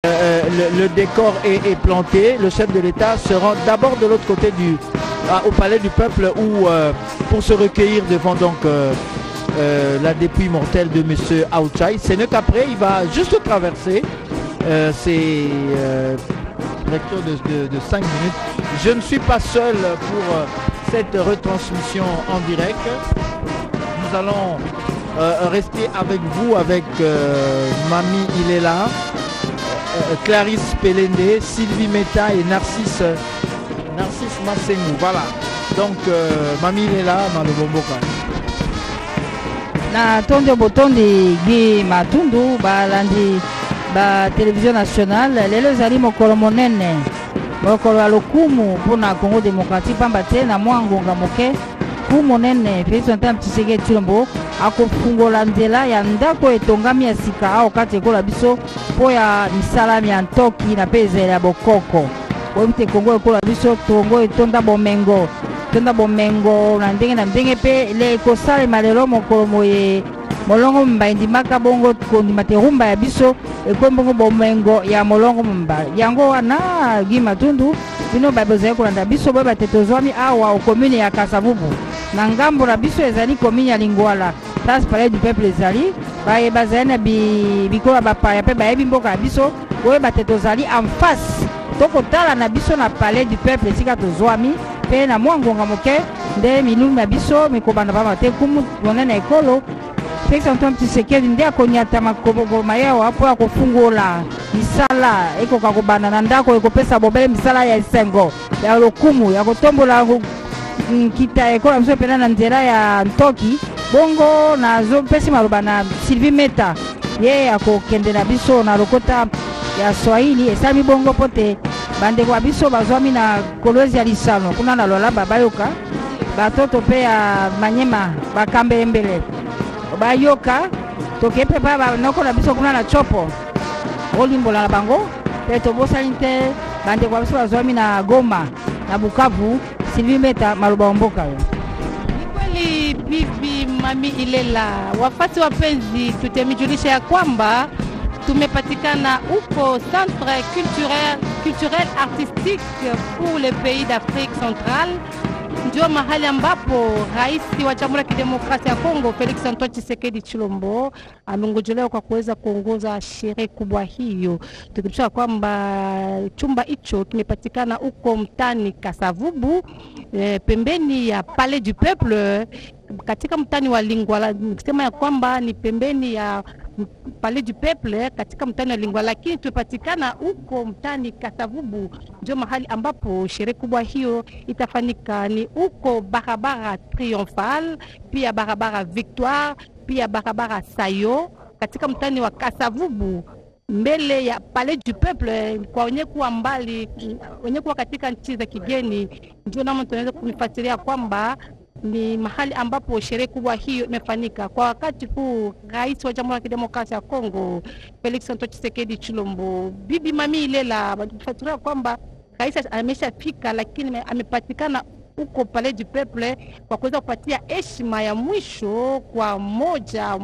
le décor est planté, le chef de l'État se rend d'abord de l'autre côté au palais du peuple où, pour se recueillir devant donc la dépouille mortelle de M. Aouchai. Ce n'est qu'après, il va juste traverser ces lectures de 5 minutes. Je ne suis pas seul pour cette retransmission en direct. Nous allons rester avec vous, avec Mami Ilela, Clarisse Pelende, Sylvie Meta et Narcisse Masengou. Voilà. Donc, Mami Ilela dans le Bomboka. Na tonde botondi gi matundu balandi ba télévision nationale lelo zali mokolo monene mokolo ya lokumu mpona Congo démocratique pamba te na mwa ngonga moke ku monene Félix Antoine Tshisekedi Tshilombo akofungola nzela ya ndako etongami ya sika awa kati ekola biso mpo ya misalami ya ntoki na mpe ezela ya bokoko oyebi te Congo ekola biso tongo etonda bomengo na ndenge pe le ekosalema lelo mokolo moye molongo mba endimaka bongo kondima te rumba ya biso ekombongo bomengo ya molongo mba yango wana gi matundu bino babozali kolanda biso boye bate tozwami awa okomune ya Kasavubu na ngambo na biso ezali komine ya Lingwala place palais du peuple ezali bazali na bikola bapaya mpe bayebi mboka ya biso boye bate tozali en face tokotala na biso na palais du peuple esika tozwami pe na mwa ngonga moke nde milulu ya biso mikobanda pamba te kumu monene ekolo Félix Antoine Tshisekedi nde akonyata makoboma yawa mpo akofungola misala ekoka kobanda na ndako ekopesa bobele misala ya esengo ya lokumu ya kotombola kita ekola biso mpena na nzela ya ntoki bongo nazopesi maloba na Sylvie Meta ye akokende na biso na lokota ya Swahili esali bongo mpo te bandeko ya biso bazwami na kolwezi ya lisano kuna na lolaba bayoka batoto pe ya Manyema bakambe mbele bayoka tokepe pa banoko na biso kuna na chopo olimbola na bango pe tobosali te bandeko ya biso bazwami na Goma na Bukavu. Sylvie Meta maloba mboka yo. Ni kweli bibi Mami Ilela, wafati wapenzi, tutemijulisha ya kwamba tumepatikana huko Centre culturel artistique pour le pays d'Afrique centrale, ndio mahali ambapo rais wa Jamhuri ya Kidemokrasia ya Kongo Félix Antoine Tshisekedi Tshilombo amengojelewa kwa kuweza kuongoza sherehe kubwa hiyo. Tukimsha kwamba chumba hicho kimepatikana huko mtani Kasavubu, pembeni ya Palais du Peuple katika mtani wa Lingwala. Nikisema ya kwamba ni pembeni ya Palais du Peuple katika mtani wa Lingwala, lakini tumepatikana huko mtani Kasavubu, ndio mahali ambapo sherehe kubwa hiyo itafanyika. Ni huko barabara Triomphal, pia barabara Victoire, pia barabara Sayo katika mtani wa Kasavubu, mbele ya Palais du Peuple. Kwa wenye kuwa mbali, wenye kuwa katika nchi za kigeni, ndio namo tunaweza kunifuatilia kwamba ni mahali ambapo sherehe kubwa hiyo imefanyika. Kwa wakati huu rais wa Jamhuri ya Kidemokrasia ya Kongo Félix Antoine Tshisekedi Tshilombo, bibi Mami Ilela, tunafuatilia kwamba rais ameshafika, lakini amepatikana huko Palais du Peuple kwa kuweza kupatia heshima ya mwisho kwa moja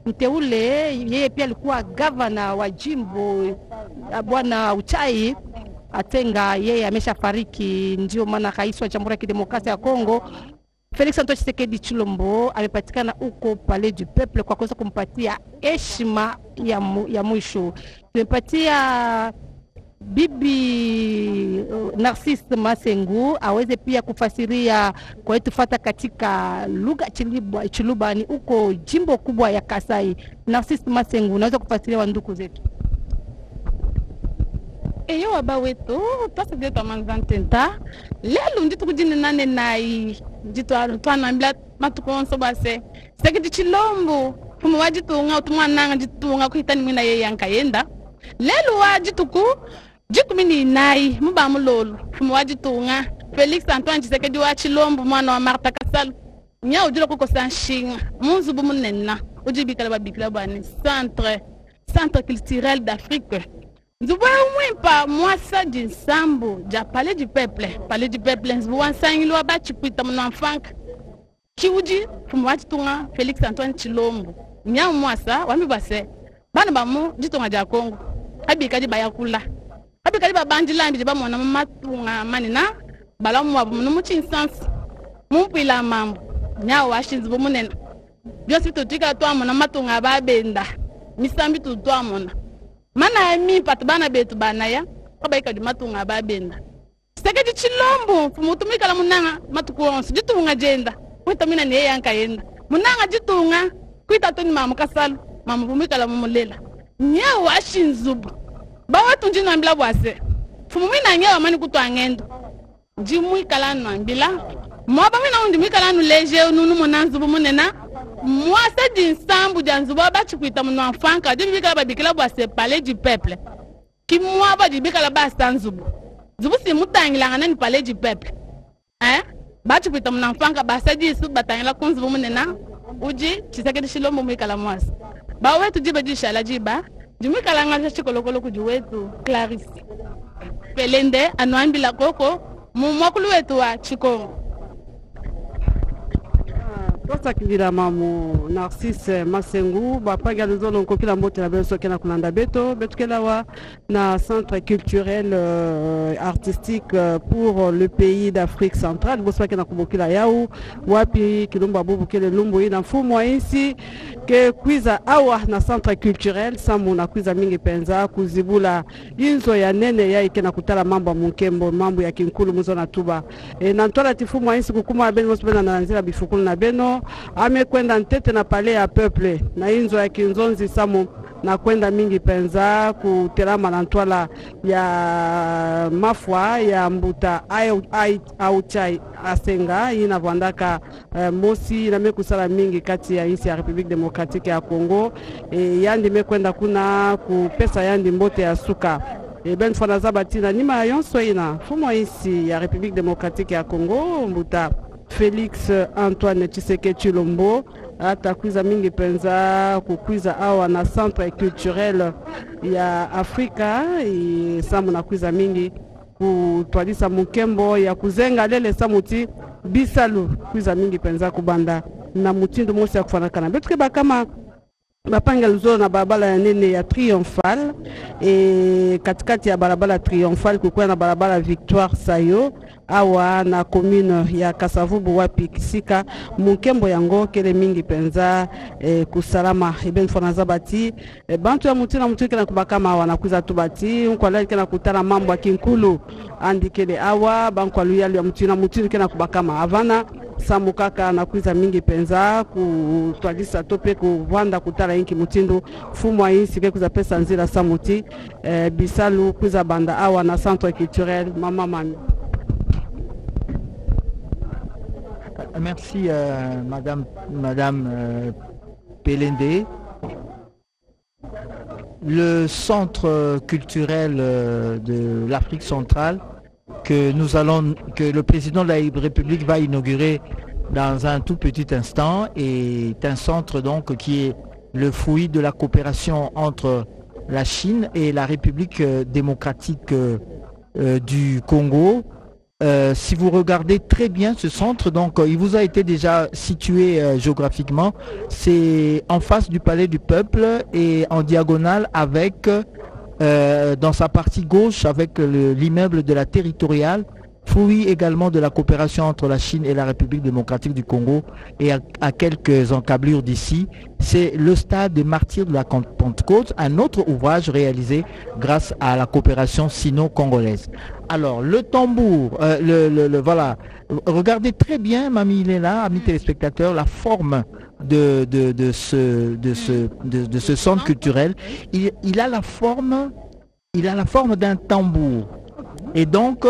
mteule. Yeye pia alikuwa governor wa jimbo bwana Uchai Atenga, yeye ameshafariki. Ndio maana rais wa Jamhuri ya Kidemokrasia ya Kongo Félix Antoine Tshisekedi Tshilombo amepatikana huko Palais du Peuple kwa kuweza kumpatia heshima ya mwisho. Tumepatia bibi Narcisse Masengou aweze pia kufasiria kwa etufata katika lugha Chiluba ni huko jimbo kubwa ya Kasai. Narcisse Masengou, unaweza kufasiria wanduku zetu? Eyo waba wetu twasa deto manzantenta lelo nditu kujini nane nai jitu twana mbla matukonso base Tshisekedi Tshilombo fumu wajitunga utumwananga jitunga kuhitani mwina ye yankayenda lelo wajituku jitu mini nai muba mulolo fumu wajitunga Félix Antoine Tshisekedi wa Tshilombo mwana wa Martha Kasalu nya ujula kuko sanshinga munzu bumunenna ujibikala babikila bani centre culturel d'Afrique. Nous voyons pas moi ça du sambo, du Palais du Peuple, nous voyons ça il va battre pour mon enfant. Qui vous dit, pour moi tu tournes Félix Antoine Tshilombo. Nya moi ça, wa mi basse. Bana bamu dit on a Congo. abikadi bayakula abikadi babandila mbi bamona matunga manina bala mwabu munuchi instance mumpila mambo nyawo washinzi bomunena byosi tutika twamona matunga babenda misambi tutwamona mana mi patbana betu banaya abaikadi matunga babenda sekedi chilombo mutumikala munanga matukuonso jitunga jenda witamina niye yanka yenda munanga jitunga kuita toni mama kasalo mama vumikala mumulela nyawo washinzubu bawatu njina mbila bwase fumumina nyawo mani kutwa ngendo jimwikala nwambila mwaba mina undi mwikala nuleje nunu munanzubu munena mwase jinsambu janzubu abachikuita munu afanka jibikala babikila bwase palais du peuple ki mwaba jibikala basanzubu zubu si mutangilanga nani palais du peuple bachikuita munu afanka basadisu batangila kunzubu munena uji chisekedi shilombo mwikala mwase bawetu jiba jishala jiba jimwikala nga chikolokolo kuji wetu Clarisse Pelende anuambila koko mwakulu wetu wa Chikongo. Tosakilila mamu Narcisse Masengu bapaga luzolo nkokila mbote na beso kena kulanda beto kelawa na centre culturel artistique pour le pays d'Afrique centrale boswa kena kubokila yau wapi kilumba bubu kele lumbu ina mfumo insi ke kwiza awa na centre culturel samu na kwiza mingi penza kuzibula inzo ya nene ya ikena kutala mambo munkembo mambo ya kinkulu muzo na tuba na ntola tifumo insi kukuma beno mosbena na nzira bifukulu na beno amekwenda ntete na pale ya peuple na inzo ya kinzonzi samu na kwenda mingi penza kutelama na ntwala ya mafwa ya mbuta au chai asenga ina vandaka mosi na mekusala mingi kati ya insi ya République démocratique ya Congo yandi mekwenda kuna kupesa yandi mbote ya suka ben fona zabatina nima yonso ina fumo insi ya République démocratique ya Congo mbuta Félix Antoine Tshisekedi Tshilombo atakwiza mingi penza kukwiza awa na centre culturel ya Afrika samu na kwiza mingi kutwalisa mukembo ya kuzenga lele samuti bisalu kwiza mingi penza kubanda na mutindo mosi ya kufanakana betuke bakama bapanga luzolo na barabara ya nene ya Triomphal katikati ya barabara Triomphal kukuwa na barabara Victoire Sayo awa na commune ya Kasavubu wapi kisika mukembo yango kele mingi penza kusalama eben fona zabati bantu ya mutina mutuke na kubakama awa na kuza tubati nkwala kena kutana mambo ya kinkulu andikele awa bankwalu ya mutina mutuke na kubakama avana samukaka na kuiza mingi penza kutwalisa tope kuvanda kutala inki mutindo fumo insi ke kuza pesa nzira samuti bisalu kuiza banda awa na centre culturel mama mami. Merci Madame Pelende. Le centre culturel de l'Afrique centrale que le président de la République va inaugurer dans un tout petit instant est un centre donc qui est le fruit de la coopération entre la Chine et la République démocratique du Congo. Si vous regardez très bien ce centre, donc il vous a été déjà situé géographiquement, c'est en face du Palais du Peuple et en diagonale avec dans sa partie gauche avec l'immeuble de la territoriale, fruit également de la coopération entre la Chine et la République démocratique du Congo et à quelques encablures d'ici, c'est le stade des martyrs de la Pentecôte, un autre ouvrage réalisé grâce à la coopération sino-congolaise. Alors le tambour, voilà, regardez très bien, Mamie Ilela, amis téléspectateurs, la forme de ce centre culturel. Il a la forme d'un tambour et donc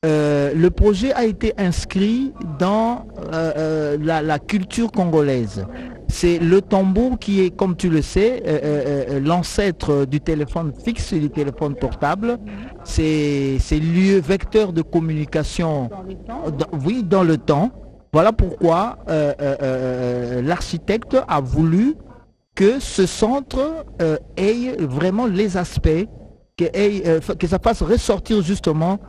le projet a été inscrit dans la culture congolaise. C'est le tambour qui est, comme tu le sais, l'ancêtre du téléphone fixe et du téléphone portable. C'est lieu vecteur de communication dans le temps. Voilà pourquoi l'architecte a voulu que ce centre ait vraiment les aspects, que ça fasse ressortir justement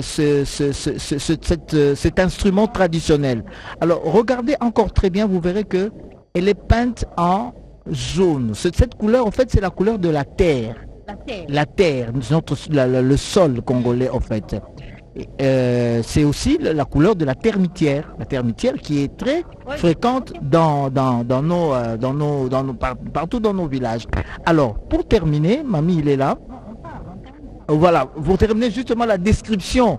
cet instrument traditionnel. Alors regardez encore très bien, vous verrez que elle est peinte en jaune. Cette couleur, en fait, c'est la couleur de la terre. la terre, le sol congolais en fait. C'est aussi la couleur de la termitière qui est très fréquente partout dans nos villages. Alors, pour terminer, Mamie, il est là. Voilà, pour terminer justement la description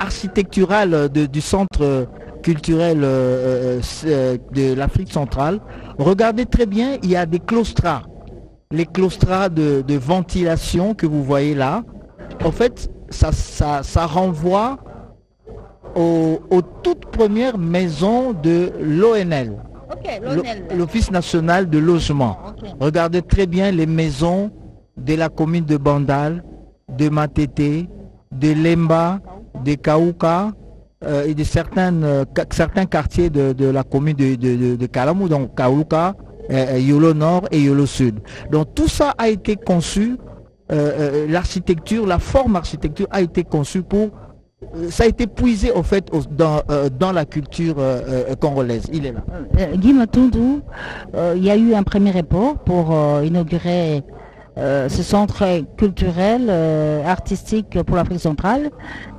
architecturale du centre culturel de l'Afrique centrale. Regardez très bien, il y a des claustras. Les claustras de ventilation que vous voyez là. En fait, ça renvoie aux toutes premières maisons de l'ONL, l'Office national de logement. Regardez très bien les maisons de la commune de Bandal, de Matete, de Lemba, de Kaouka et de certains quartiers de la commune de Kalamou, donc Kaouka, Yolo Nord et Yolo Sud. Donc tout ça a été conçu. L'architecture, la forme architecture a été conçue ça a été puisé en fait dans la culture congolaise. Il est là. Guy Matundu, il y a eu un premier report pour inaugurer ce centre culturel artistique pour l'Afrique centrale.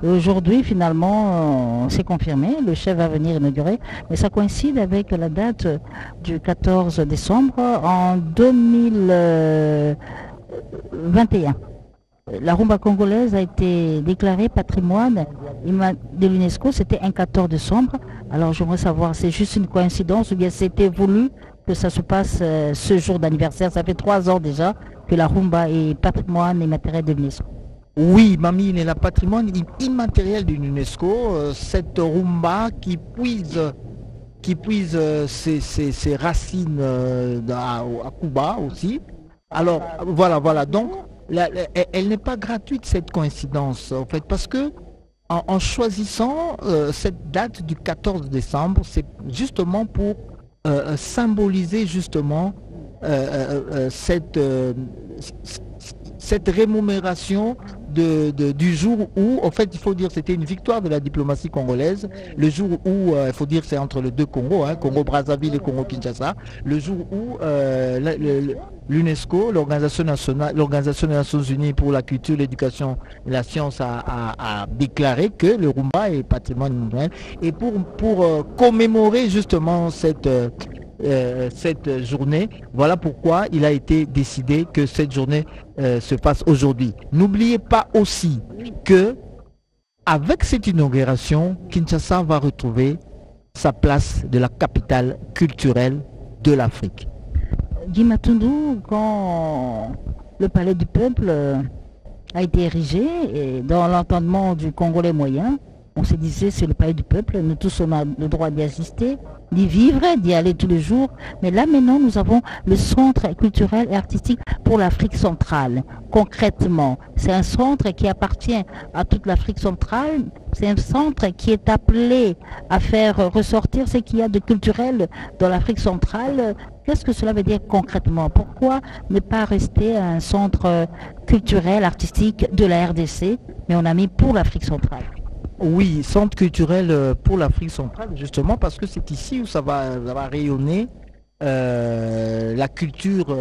Aujourd'hui, finalement, c'est confirmé. Le chef va venir inaugurer, mais ça coïncide avec la date du 14 décembre en 2021. La rumba congolaise a été déclarée patrimoine de l'UNESCO, c'était un 14 décembre. Alors j'aimerais savoir, c'est juste une coïncidence ou bien c'était voulu que ça se passe ce jour d'anniversaire? Ça fait 3 ans déjà que la rumba est patrimoine immatériel de l'UNESCO. Oui, Mamie, il est le patrimoine immatériel de l'UNESCO. Cette rumba qui puise ses racines à Cuba aussi. Alors voilà. Donc elle n'est pas gratuite cette coïncidence en fait, parce que en choisissant cette date du 14 décembre, c'est justement pour symboliser justement cette rémunération du jour où, en fait, il faut dire, c'était une victoire de la diplomatie congolaise, le jour où, il faut dire, c'est entre les deux Congos, Congo-Brazzaville et Congo-Kinshasa, le jour où l'UNESCO, l'Organisation des Nations Unies pour la culture, l'éducation et la science a déclaré que le rumba est patrimoine mondial. Et pour commémorer justement cette journée, voilà pourquoi il a été décidé que cette journée se passe aujourd'hui. N'oubliez pas aussi que avec cette inauguration, Kinshasa va retrouver sa place de la capitale culturelle de l'Afrique. Guy Matundu, quand le palais du peuple a été érigé et dans l'entendement du Congolais moyen, on se disait c'est le palais du peuple, nous tous on a le droit d'y assister, d'y vivre, d'y aller tous les jours. Mais là maintenant nous avons le centre culturel et artistique pour l'Afrique centrale. Concrètement, c'est un centre qui appartient à toute l'Afrique centrale, c'est un centre qui est appelé à faire ressortir ce qu'il y a de culturel dans l'Afrique centrale. Qu'est-ce que cela veut dire concrètement? Pourquoi ne pas rester un centre culturel, artistique de la RDC, mais on a mis pour l'Afrique centrale? Oui, centre culturel pour l'Afrique centrale, justement parce que c'est ici où ça va rayonner la culture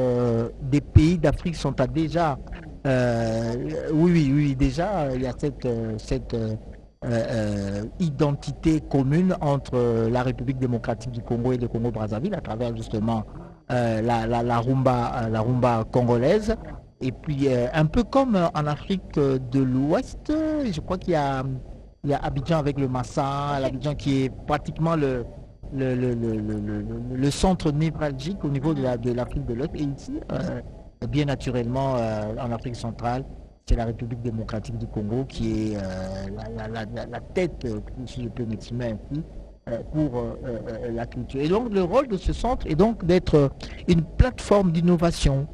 des pays d'Afrique centrale. Déjà, oui, déjà, il y a cette identité commune entre la République démocratique du Congo et le Congo-Brazzaville à travers justement la rumba congolaise. Et puis, un peu comme en Afrique de l'Ouest, je crois qu'il y a Abidjan avec le Massa, l'Abidjan qui est pratiquement le centre névralgique au niveau de l'Afrique de l'Ouest. Et ici, bien naturellement, en Afrique centrale, c'est la République démocratique du Congo qui est la tête, si je peux m'exprimer ainsi, pour la culture. Et donc le rôle de ce centre est donc d'être une plateforme d'innovation,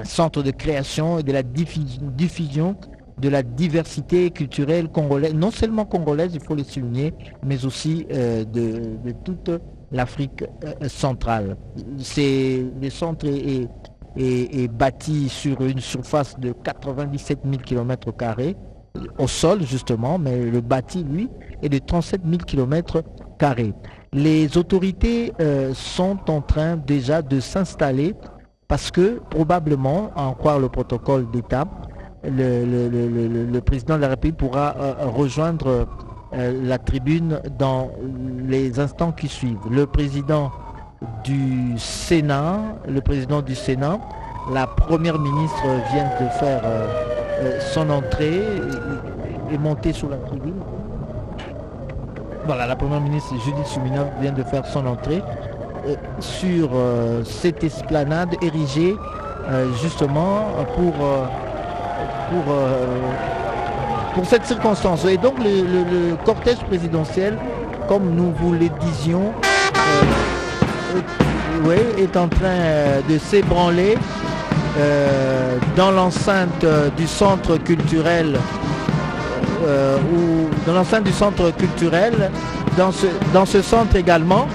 centre de création et de la diffusion de la diversité culturelle congolaise, non seulement congolaise, il faut le souligner, mais aussi de toute l'Afrique centrale. Le centre est bâti sur une surface de 97 000 km² au sol justement, mais le bâti, lui, est de 37 000 km². Les autorités sont en train déjà de s'installer parce que probablement, à en croire le protocole d'étape, le président de la République pourra rejoindre la tribune dans les instants qui suivent. Le président du Sénat, la première ministre vient de faire son entrée et monter sur la tribune. Voilà, la première ministre Judith Suminov vient de faire son entrée sur cette esplanade érigée justement pour cette circonstance. Et donc le cortège présidentiel, comme nous vous le disions, est en train de s'ébranler dans l'enceinte du centre culturel dans ce centre également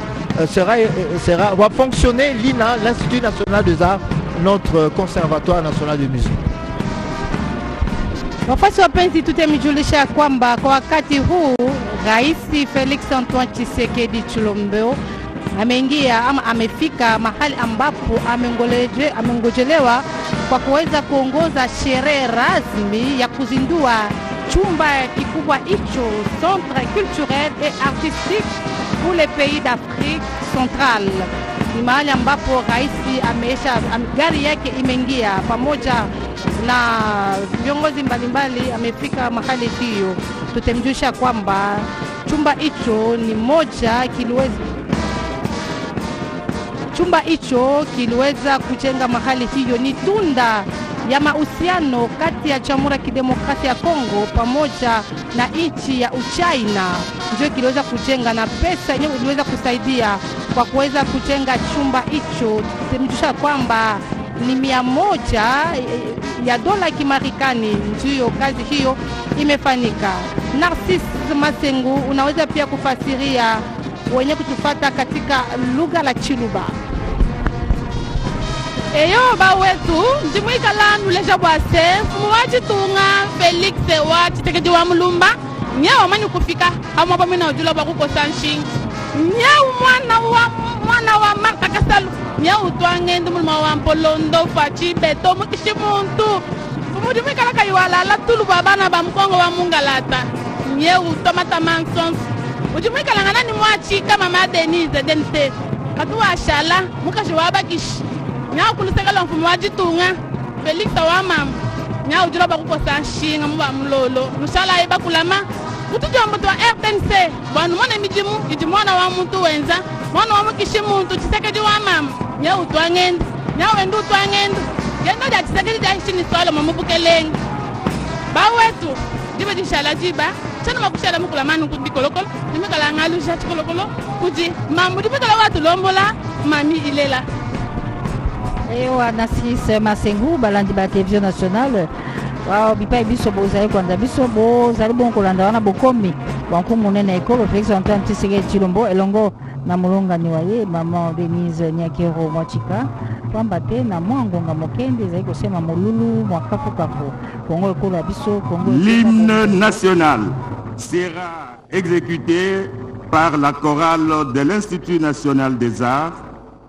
va fonctionner l'INA, l'Institut National des Arts, notre conservatoire national de musique. Wafuasi wapenzi, tutemijulisha kwamba kwa wakati huu Rais Felix Antoine Tshisekedi Tshilombo ameingia ama amefika mahali ambapo amengojelewa kwa kuweza kuongoza sherehe rasmi ya kuzindua chumba kikubwa hicho, Centre culturel et artistique pour les pays d'Afrique centrale. Ni mahali ambapo rais gari yake imeingia pamoja na viongozi mbalimbali, amefika mahali hiyo. Tutemjusha kwamba chumba hicho kiliweza kujenga mahali hiyo ni tunda ya mahusiano kati ya Jamhuri ya Kidemokrasia ya Kongo pamoja na nchi ya Uchina. Ndio kiliweza kujenga na pesa yenyewe iliweza kusaidia kwa kuweza kujenga chumba hicho. Tutemjusha kwamba ni 100 ya dola Kimarekani ndio kazi hiyo imefanyika. Narcisse Masengu, unaweza pia kufasiria wenye kutufata katika lugha la Chiluba? Eyo ba wetu ndimwikala nuleja bwase mwachi tunga Felix wa Tshisekedi wa Mulumba nyao mani kufika ama ba mina ujula ba kuko sanshi nyao mwana wa Marta Kasalu nyao twangende muluma wa Mpolondo fachi beto mukishi muntu mudimwikala kaiwala la tulu babana ba mkongo wa Mungalata nyao tomata mansons mudimwikala ngana ni mwachi kama ma Denise Denise katuwa shala mukashi wa bakishi nyao kulusegala mfumu wajitunga Felix wa mama nyao jula ba kukosa shinga muba mlolo musala iba kulama kutuja mtu wa RTNC bwana mwana mijimu mwana wa mtu wenza mwana wa mkishi muntu Tshisekedi wa mama nyao twangenda nyao endu twangenda yendo da Tshisekedi da shini swala mamubukeleng ba wetu dibe dishala jiba chana makushala mukula manu kudikolokolo nimekala ngalu shati kolokolo kuji mamu dibe kala watu lombola mami ilela. Ewa Narcisse Masengu balandi ba télévision nationale wa bipa biso bozali kwanda biso bozali bon kolanda wana bokomi banko monene ekolo Felix Antoine Tshisekedi Tshilombo elongo na mulongani waye maman Denise Nyakero Mwachika kwamba te na mwangonga mokende zali kosema molulu mwakafu Kongo ekolo biso Kongo. L'hymne national sera exécuté par la chorale de l'Institut national des arts,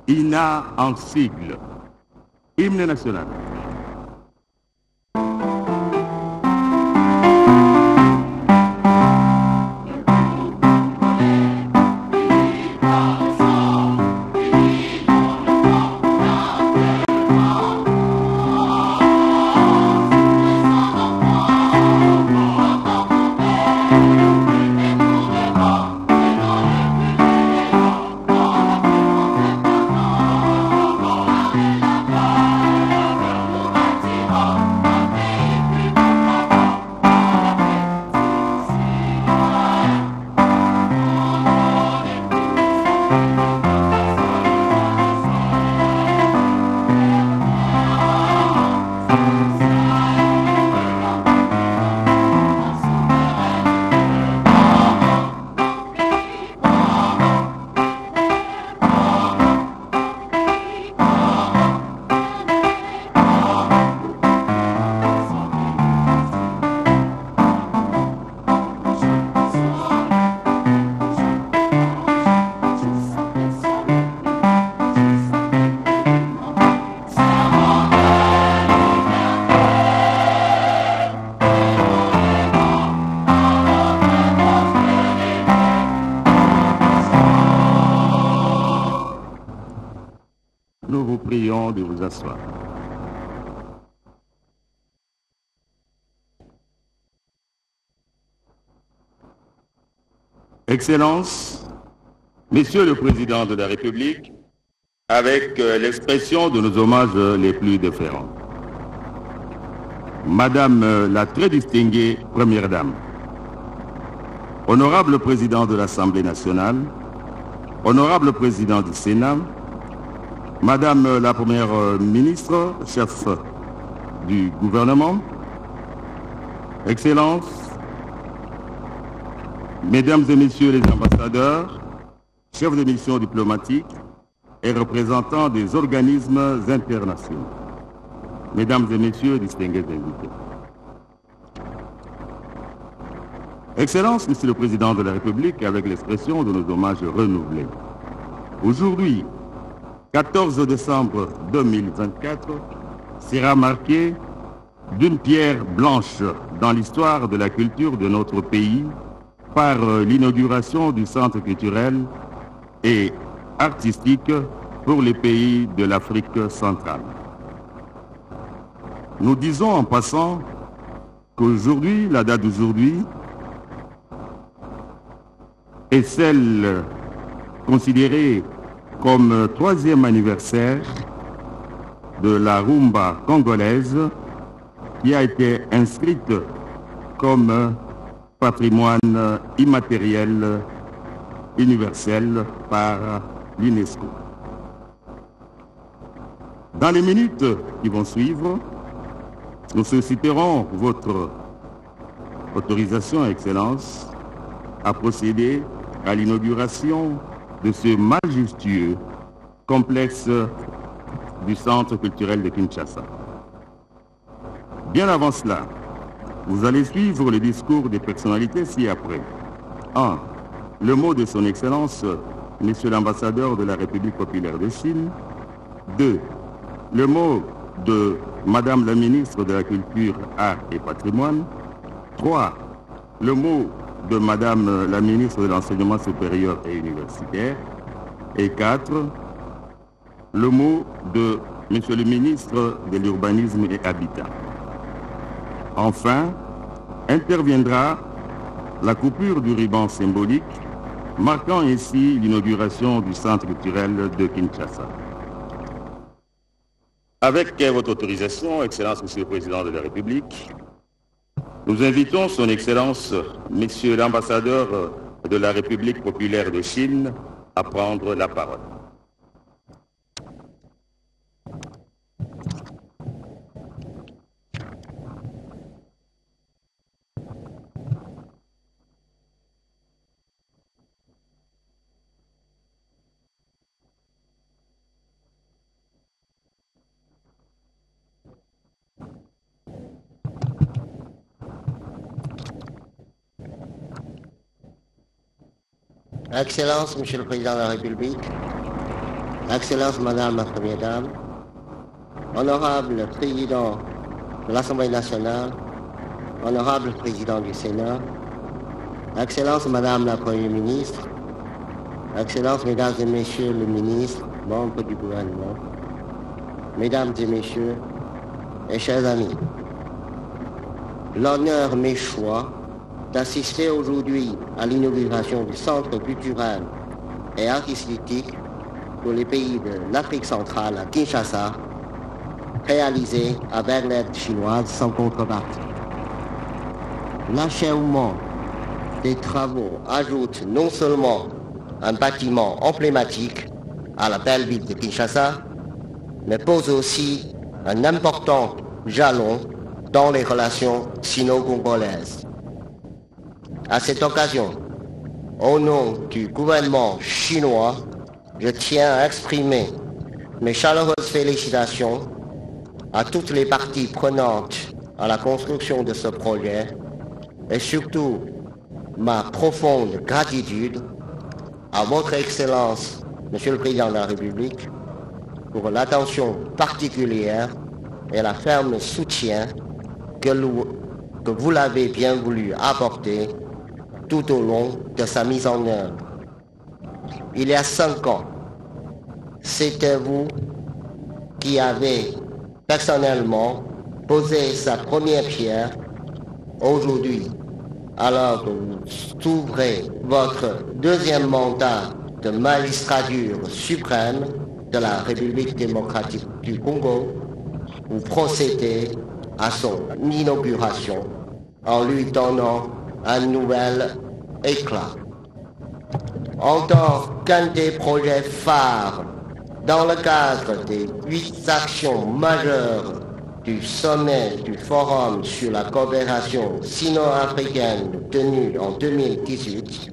INA en sigle. Hymne national. de vous asseoir. Excellences, Monsieur le Président de la République, avec l'expression de nos hommages les plus déférents. Madame la très distinguée Première Dame, Honorable Président de l'Assemblée nationale, Honorable Président du Sénat, Madame la Première ministre, chef du gouvernement, Excellences, Mesdames et Messieurs les ambassadeurs, chefs de mission diplomatique et représentants des organismes internationaux, Mesdames et Messieurs, distingués invités. Excellences, Monsieur le Président de la République, avec l'expression de nos hommages renouvelés. Aujourd'hui, 14 décembre 2024, sera marqué d'une pierre blanche dans l'histoire de la culture de notre pays par l'inauguration du Centre culturel et artistique pour les pays de l'Afrique centrale. Nous disons en passant qu'aujourd'hui, la date d'aujourd'hui, est celle considérée comme 3e anniversaire de la rumba congolaise qui a été inscrite comme patrimoine immatériel universel par l'UNESCO. Dans les minutes qui vont suivre, nous solliciterons votre autorisation, Excellence, à procéder à l'inauguration de ce majestueux complexe du Centre culturel de Kinshasa. Bien avant cela, vous allez suivre le discours des personnalités ci-après. 1. Le mot de son Excellence, Monsieur l'ambassadeur de la République populaire de Chine. 2. Le mot de Madame la ministre de la Culture, Arts et Patrimoine. 3. Le mot de Madame la ministre de l'Enseignement supérieur et universitaire. Et 4. Le mot de Monsieur le ministre de l'Urbanisme et Habitat. Enfin, interviendra la coupure du ruban symbolique, marquant ainsi l'inauguration du Centre culturel de Kinshasa. Avec votre autorisation, Excellence, Monsieur le Président de la République, nous invitons Son Excellence, Monsieur l'ambassadeur de la République populaire de Chine, à prendre la parole. Excellence, Monsieur le Président de la République, Excellence, Madame la Première Dame, Honorable Président de l'Assemblée nationale, Honorable Président du Sénat, Excellence, Madame la Première ministre, Excellence, Mesdames et Messieurs les ministres, membres du gouvernement, Mesdames et Messieurs et chers amis, l'honneur m'échoit d'assister aujourd'hui à l'inauguration du Centre culturel et artistique pour les pays de l'Afrique centrale à Kinshasa, réalisé avec l'aide chinoise sans contrepartie. L'achèvement des travaux ajoute non seulement un bâtiment emblématique à la belle ville de Kinshasa, mais pose aussi un important jalon dans les relations sino-congolaises. À cette occasion, au nom du gouvernement chinois, je tiens à exprimer mes chaleureuses félicitations à toutes les parties prenantes à la construction de ce projet et surtout ma profonde gratitude à votre Excellence, Monsieur le Président de la République, pour l'attention particulière et la ferme soutien que vous l'avez bien voulu apporter tout au long de sa mise en œuvre. Il y a 5 ans, c'était vous qui avait personnellement posé sa première pierre aujourd'hui, alors que vous ouvrez votre deuxième mandat de magistrature suprême de la République démocratique du Congo, vous procédez à son inauguration en lui donnant un nouvel éclat. En tant qu'un des projets phares dans le cadre des 8 actions majeures du sommet du Forum sur la coopération sino-africaine tenu en 2018,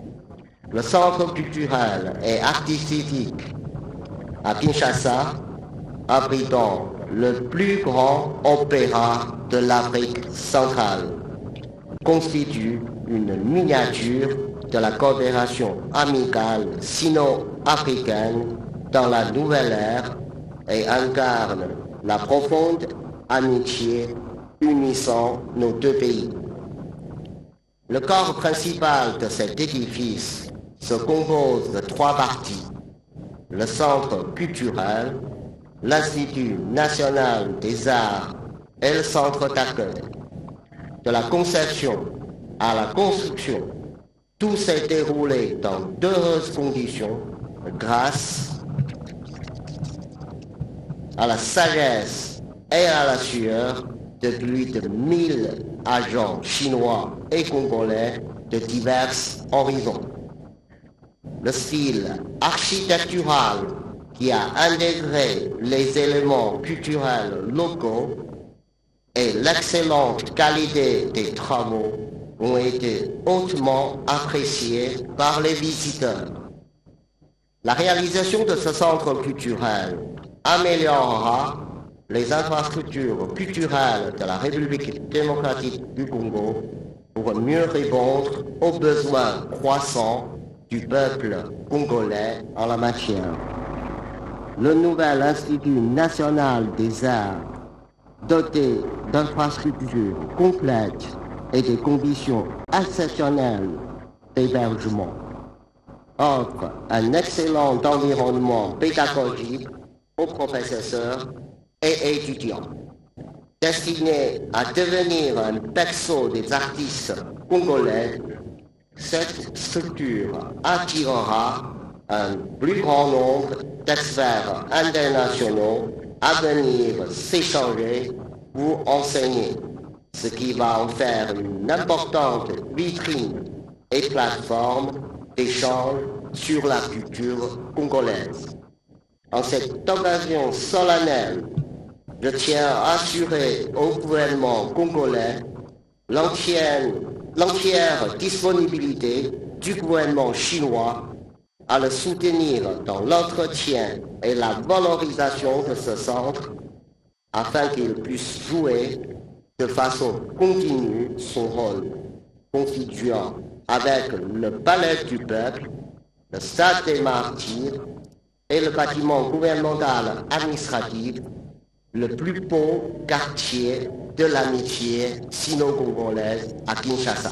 le Centre culturel et artistique à Kinshasa, abritant le plus grand opéra de l'Afrique centrale, constitue une miniature de la coopération amicale sino-africaine dans la nouvelle ère et incarne la profonde amitié unissant nos deux pays. Le corps principal de cet édifice se compose de 3 parties: le centre culturel, l'Institut national des arts et le centre d'accueil. De la conception à la construction, tout s'est déroulé dans d'heureuses conditions grâce à la sagesse et à la sueur de plus de 1000 agents chinois et congolais de divers horizons. Le style architectural qui a intégré les éléments culturels locaux et l'excellente qualité des travaux ont été hautement appréciés par les visiteurs. La réalisation de ce centre culturel améliorera les infrastructures culturelles de la République démocratique du Congo pour mieux répondre aux besoins croissants du peuple congolais en la matière. Le nouvel Institut national des arts, doté d'infrastructures complètes et de conditions exceptionnelles d'hébergement, offre un excellent environnement pédagogique aux professeurs et étudiants. Destiné à devenir un berceau des artistes congolais, cette structure attirera un plus grand nombre d'experts internationaux à venir s'échanger ou enseigner, ce qui va en faire une importante vitrine et plateforme d'échange sur la culture congolaise. En cette occasion solennelle, je tiens à assurer au gouvernement congolais l'entière disponibilité du gouvernement chinois à le soutenir dans l'entretien et la valorisation de ce centre afin qu'il puisse jouer de façon continue son rôle, constituant avec le Palais du Peuple, le Stade des Martyrs et le bâtiment gouvernemental administratif le plus beau quartier de l'amitié sino-congolaise à Kinshasa.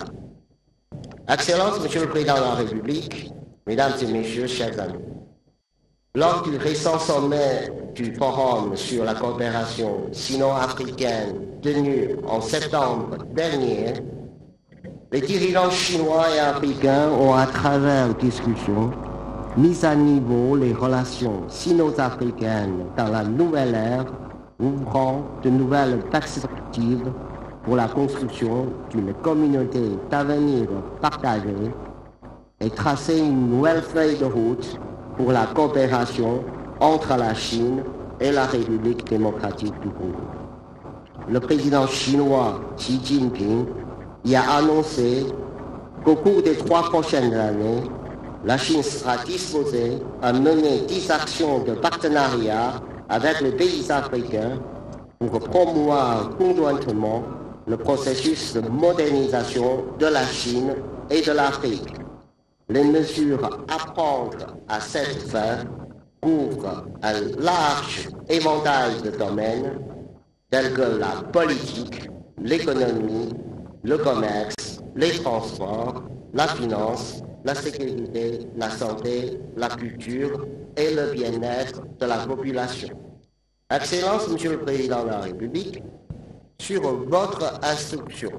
Excellences, Monsieur le Président de la République, Mesdames et Messieurs, chers amis, lors du récent sommet du Forum sur la coopération sino-africaine tenu en septembre dernier, les dirigeants chinois et africains ont, à travers discussions, mis à niveau les relations sino-africaines dans la nouvelle ère, ouvrant de nouvelles perspectives pour la construction d'une communauté d'avenir partagée et tracer une nouvelle feuille de route pour la coopération entre la Chine et la République démocratique du Congo. Le président chinois Xi Jinping y a annoncé qu'au cours des 3 prochaines années, la Chine sera disposée à mener 10 actions de partenariat avec les pays africains pour promouvoir conjointement le processus de modernisation de la Chine et de l'Afrique. Les mesures à prendre à cette fin couvrent un large éventail de domaines tels que la politique, l'économie, le commerce, les transports, la finance, la sécurité, la santé, la culture et le bien-être de la population. Excellence, Monsieur le Président de la République, sur votre instruction,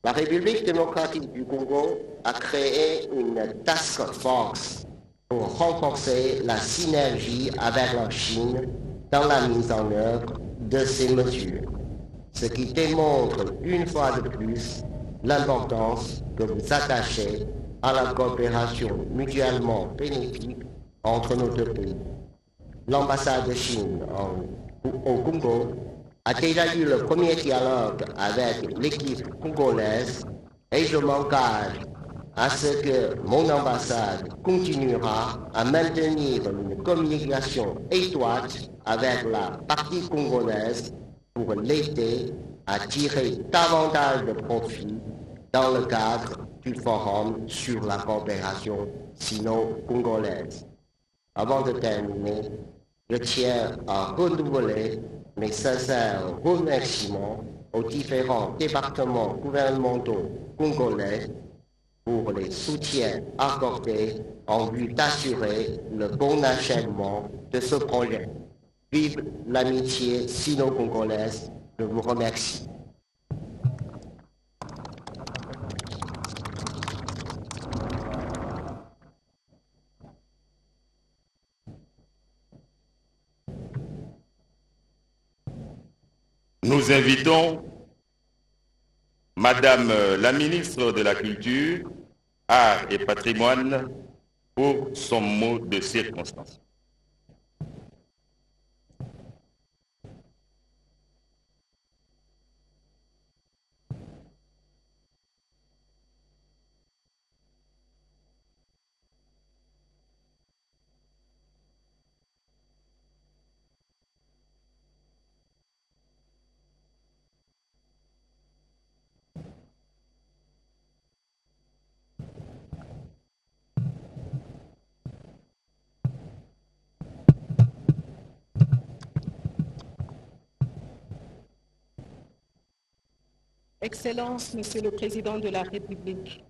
la République démocratique du Congo a créé une task force pour renforcer la synergie avec la Chine dans la mise en œuvre de ces mesures, ce qui démontre une fois de plus l'importance que vous attachez à la coopération mutuellement bénéfique entre nos deux pays. L'ambassade de Chine au Congo a déjà eu le premier dialogue avec l'équipe congolaise et je m'engage à ce que mon ambassade continuera à maintenir une communication étroite avec la partie congolaise pour l'aider à tirer davantage de profit dans le cadre du forum sur la coopération sino-congolaise. Avant de terminer, je tiens à renouveler mes sincères remerciements aux différents départements gouvernementaux congolais pour les soutiens accordés en vue d'assurer le bon achèvement de ce projet. Vive l'amitié sino-congolaise, je vous remercie. Nous invitons Madame la ministre de la Culture, Arts et Patrimoine pour son mot de circonstance. Excellence, Monsieur le Président de la République,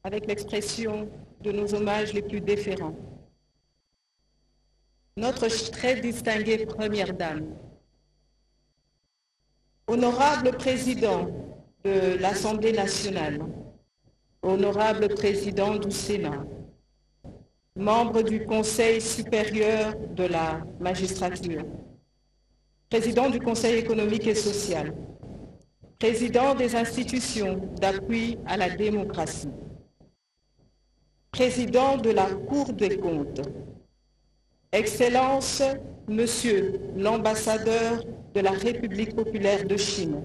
avec l'expression de nos hommages les plus déférents. Notre très distinguée Première Dame, Honorable Président de l'Assemblée nationale, Honorable Président du Sénat, membre du Conseil supérieur de la magistrature, Président du Conseil économique et social, Président des institutions d'appui à la démocratie, Président de la Cour des comptes, Excellence, Monsieur l'ambassadeur de la République populaire de Chine,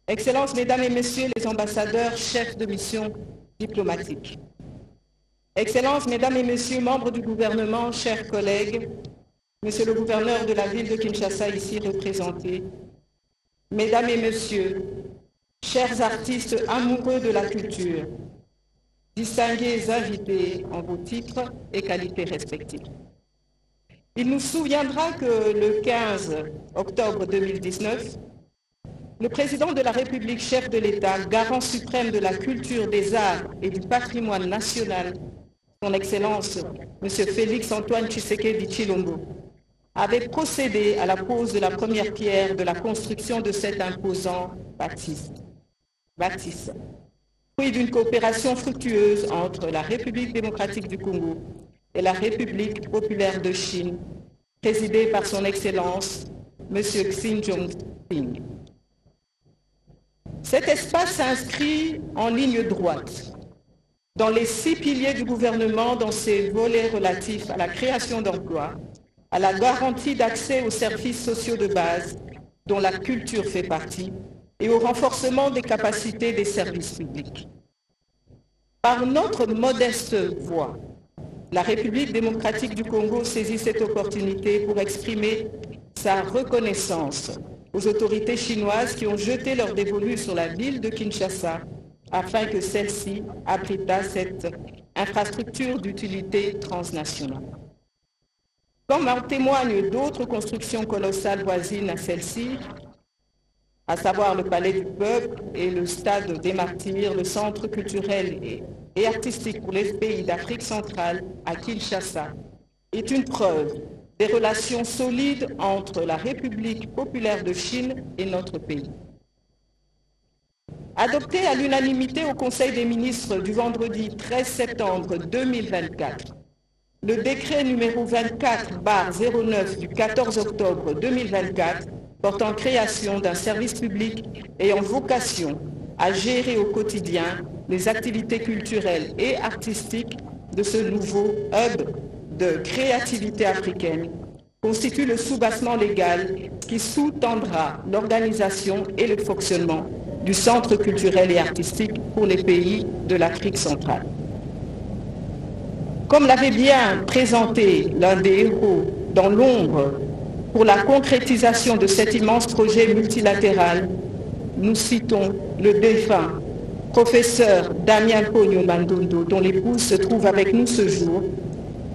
Excellences, Mesdames et Messieurs les ambassadeurs, chefs de mission diplomatique, Excellences, Mesdames et Messieurs, membres du gouvernement, chers collègues, Monsieur le gouverneur de la ville de Kinshasa ici représenté, Mesdames et Messieurs, chers artistes amoureux de la culture, distingués invités en vos titres et qualités respectives. Il nous souviendra que le 15 octobre 2019, le président de la République, chef de l'État, garant suprême de la culture, des arts et du patrimoine national, son Excellence, M. Félix-Antoine Tshisekedi Tshilombo, avait procédé à la pose de la première pierre de la construction de cet imposant bâtisse, fruit d'une coopération fructueuse entre la République démocratique du Congo et la République populaire de Chine, présidée par son Excellence, M. Xi Jinping. Cet espace s'inscrit en ligne droite dans les 6 piliers du gouvernement dans ses volets relatifs à la création d'emplois, à la garantie d'accès aux services sociaux de base, dont la culture fait partie, et au renforcement des capacités des services publics. Par notre modeste voix, la République démocratique du Congo saisit cette opportunité pour exprimer sa reconnaissance aux autorités chinoises qui ont jeté leur dévolu sur la ville de Kinshasa afin que celle-ci abritât cette infrastructure d'utilité transnationale. Comme en témoignent d'autres constructions colossales voisines à celle-ci, à savoir le Palais du Peuple et le Stade des Martyrs, le centre culturel et artistique pour les pays d'Afrique centrale à Kinshasa, est une preuve des relations solides entre la République populaire de Chine et notre pays. Adopté à l'unanimité au Conseil des ministres du vendredi 13 septembre 2024, le décret numéro 24/09 du 14 octobre 2024 portant création d'un service public ayant vocation à gérer au quotidien les activités culturelles et artistiques de ce nouveau hub de créativité africaine constitue le soubassement légal qui sous-tendra l'organisation et le fonctionnement du Centre culturel et artistique pour les pays de l'Afrique centrale. Comme l'avait bien présenté l'un des héros dans l'ombre pour la concrétisation de cet immense projet multilatéral, nous citons le défunt professeur Damien Pogno Mandondo, dont l'épouse se trouve avec nous ce jour,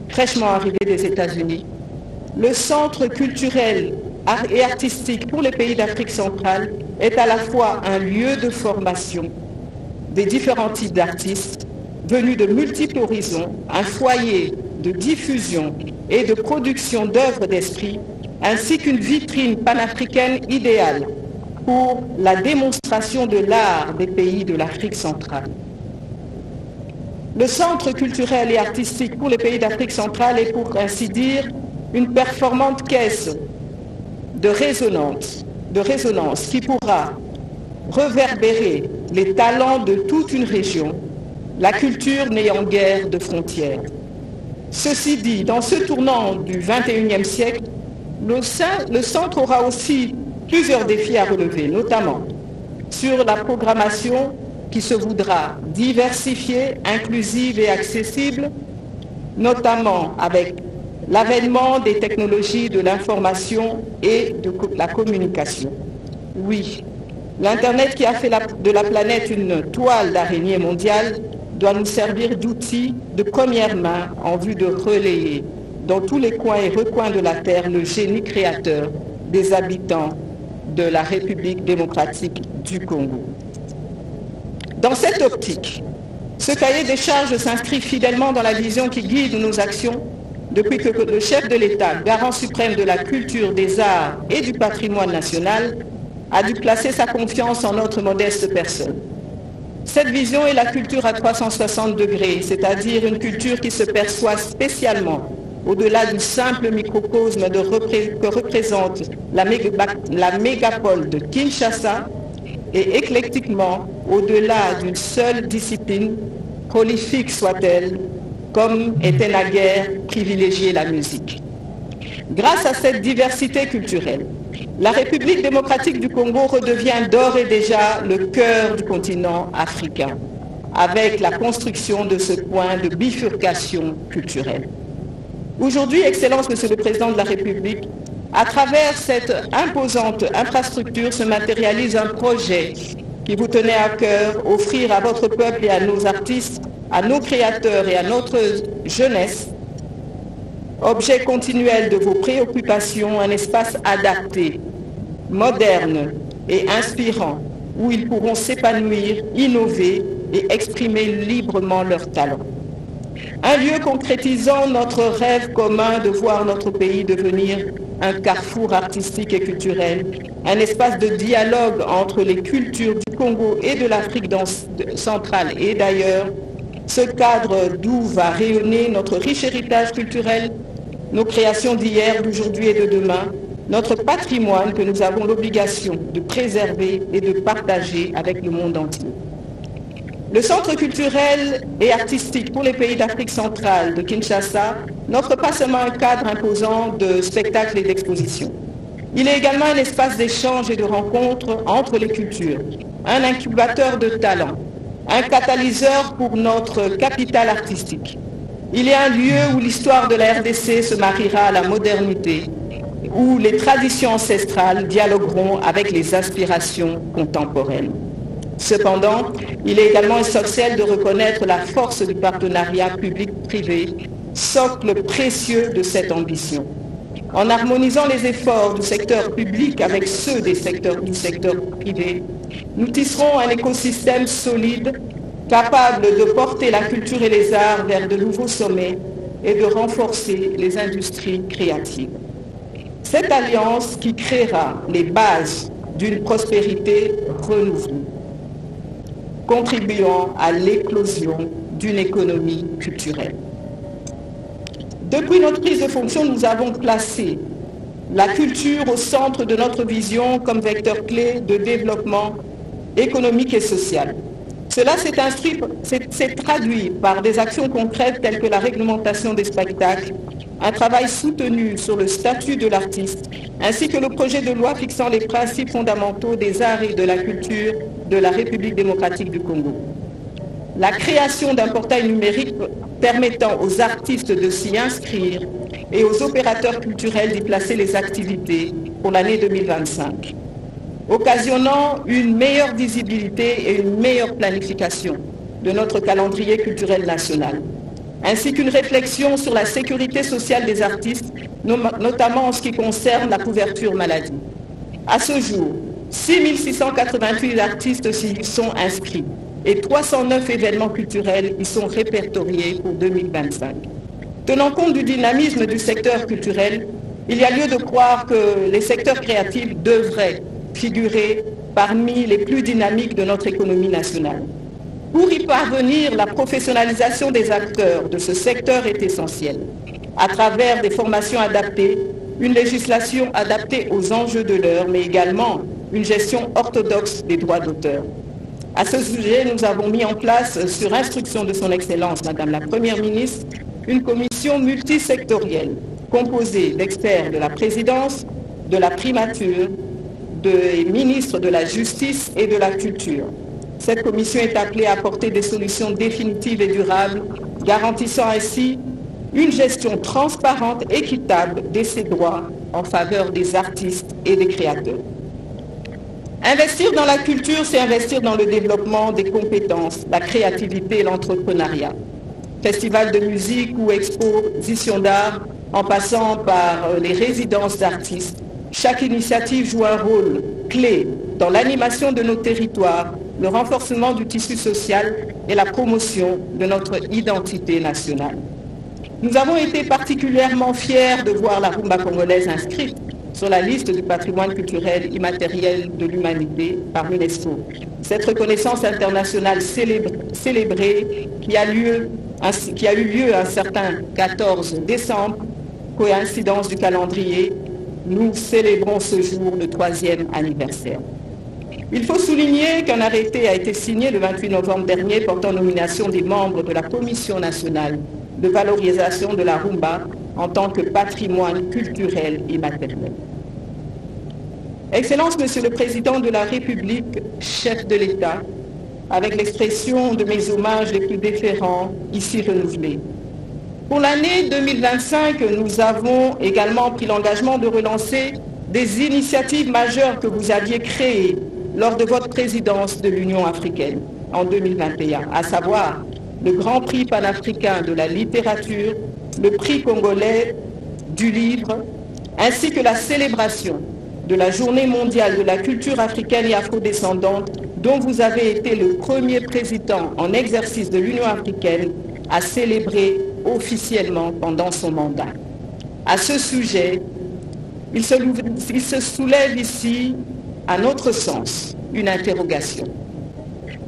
fraîchement arrivé des États-Unis. Le Centre culturel et artistique pour les pays d'Afrique centrale est à la fois un lieu de formation des différents types d'artistes venus de multiples horizons, un foyer de diffusion et de production d'œuvres d'esprit, ainsi qu'une vitrine panafricaine idéale pour la démonstration de l'art des pays de l'Afrique centrale. Le Centre culturel et artistique pour les pays d'Afrique centrale est, pour ainsi dire, une performante caisse de résonance qui pourra réverbérer les talents de toute une région, la culture n'ayant guère de frontières. Ceci dit, dans ce tournant du XXIe siècle, le centre aura aussi plusieurs défis à relever, notamment sur la programmation qui se voudra diversifiée, inclusive et accessible, notamment avec l'avènement des technologies de l'information et de la communication. Oui, l'Internet qui a fait de la planète une toile d'araignée mondiale doit nous servir d'outil de première main en vue de relayer dans tous les coins et recoins de la Terre le génie créateur des habitants de la République démocratique du Congo. Dans cette optique, ce cahier des charges s'inscrit fidèlement dans la vision qui guide nos actions depuis que le chef de l'État, garant suprême de la culture, des arts et du patrimoine national, a dû placer sa confiance en notre modeste personne. Cette vision est la culture à 360 degrés, c'est-à-dire une culture qui se perçoit spécialement au-delà du simple microcosme que représente la mégapole de Kinshasa et éclectiquement au-delà d'une seule discipline, prolifique soit-elle, comme était naguère privilégiée la musique. Grâce à cette diversité culturelle, la République démocratique du Congo redevient d'ores et déjà le cœur du continent africain, avec la construction de ce point de bifurcation culturelle. Aujourd'hui, Excellence, Monsieur le Président de la République, à travers cette imposante infrastructure se matérialise un projet qui vous tenait à cœur, offrir à votre peuple et à nos artistes, à nos créateurs et à notre jeunesse, objet continuel de vos préoccupations, un espace adapté, moderne et inspirant, où ils pourront s'épanouir, innover et exprimer librement leurs talents. Un lieu concrétisant notre rêve commun de voir notre pays devenir un carrefour artistique et culturel, un espace de dialogue entre les cultures du Congo et de l'Afrique centrale et d'ailleurs, ce cadre d'où va rayonner notre riche héritage culturel, nos créations d'hier, d'aujourd'hui et de demain, notre patrimoine que nous avons l'obligation de préserver et de partager avec le monde entier. Le Centre culturel et artistique pour les pays d'Afrique centrale de Kinshasa n'offre pas seulement un cadre imposant de spectacles et d'expositions. Il est également un espace d'échange et de rencontre entre les cultures, un incubateur de talents, un catalyseur pour notre capital artistique. Il est un lieu où l'histoire de la RDC se mariera à la modernité, où les traditions ancestrales dialogueront avec les aspirations contemporaines. Cependant, il est également essentiel de reconnaître la force du partenariat public-privé, socle précieux de cette ambition. En harmonisant les efforts du secteur public avec ceux du secteur privé, nous tisserons un écosystème solide, capable de porter la culture et les arts vers de nouveaux sommets, et de renforcer les industries créatives. Cette alliance qui créera les bases d'une prospérité renouvelée, contribuant à l'éclosion d'une économie culturelle. Depuis notre prise de fonction, nous avons placé la culture au centre de notre vision comme vecteur clé de développement économique et social. Cela s'est traduit par des actions concrètes telles que la réglementation des spectacles, un travail soutenu sur le statut de l'artiste, ainsi que le projet de loi fixant les principes fondamentaux des arts et de la culture de la République démocratique du Congo. La création d'un portail numérique permettant aux artistes de s'y inscrire et aux opérateurs culturels d'y placer les activités pour l'année 2025, occasionnant une meilleure visibilité et une meilleure planification de notre calendrier culturel national, ainsi qu'une réflexion sur la sécurité sociale des artistes, notamment en ce qui concerne la couverture maladie. À ce jour, 6 688 artistes y sont inscrits et 309 événements culturels y sont répertoriés pour 2025. Tenant compte du dynamisme du secteur culturel, il y a lieu de croire que les secteurs créatifs devraient figurer parmi les plus dynamiques de notre économie nationale. Pour y parvenir, la professionnalisation des acteurs de ce secteur est essentielle, à travers des formations adaptées, une législation adaptée aux enjeux de l'heure, mais également une gestion orthodoxe des droits d'auteur. À ce sujet, nous avons mis en place, sur instruction de son Excellence, Madame la Première ministre, une commission multisectorielle composée d'experts de la présidence, de la primature, des ministres de la Justice et de la Culture. Cette commission est appelée à apporter des solutions définitives et durables, garantissant ainsi une gestion transparente, équitable de ces droits en faveur des artistes et des créateurs. Investir dans la culture, c'est investir dans le développement des compétences, la créativité et l'entrepreneuriat. Festivals de musique ou expositions d'art, en passant par les résidences d'artistes, chaque initiative joue un rôle clé dans l'animation de nos territoires, le renforcement du tissu social et la promotion de notre identité nationale. Nous avons été particulièrement fiers de voir la rumba congolaise inscrite sur la liste du patrimoine culturel immatériel de l'humanité par l'UNESCO. Cette reconnaissance internationale célébrée qui a eu lieu un certain 14 décembre, coïncidence du calendrier, nous célébrons ce jour le 3e anniversaire. Il faut souligner qu'un arrêté a été signé le 28 novembre dernier portant nomination des membres de la Commission nationale de valorisation de la rumba en tant que patrimoine culturel immatériel. Excellence, Monsieur le Président de la République, chef de l'État, avec l'expression de mes hommages les plus déférents ici renouvelés. Pour l'année 2025, nous avons également pris l'engagement de relancer des initiatives majeures que vous aviez créées lors de votre présidence de l'Union africaine en 2021, à savoir le Grand Prix panafricain de la littérature, le Prix congolais du livre, ainsi que la célébration de la Journée mondiale de la culture africaine et afrodescendante, dont vous avez été le premier président en exercice de l'Union africaine à célébrer officiellement pendant son mandat. À ce sujet, il se soulève ici, à notre sens, une interrogation.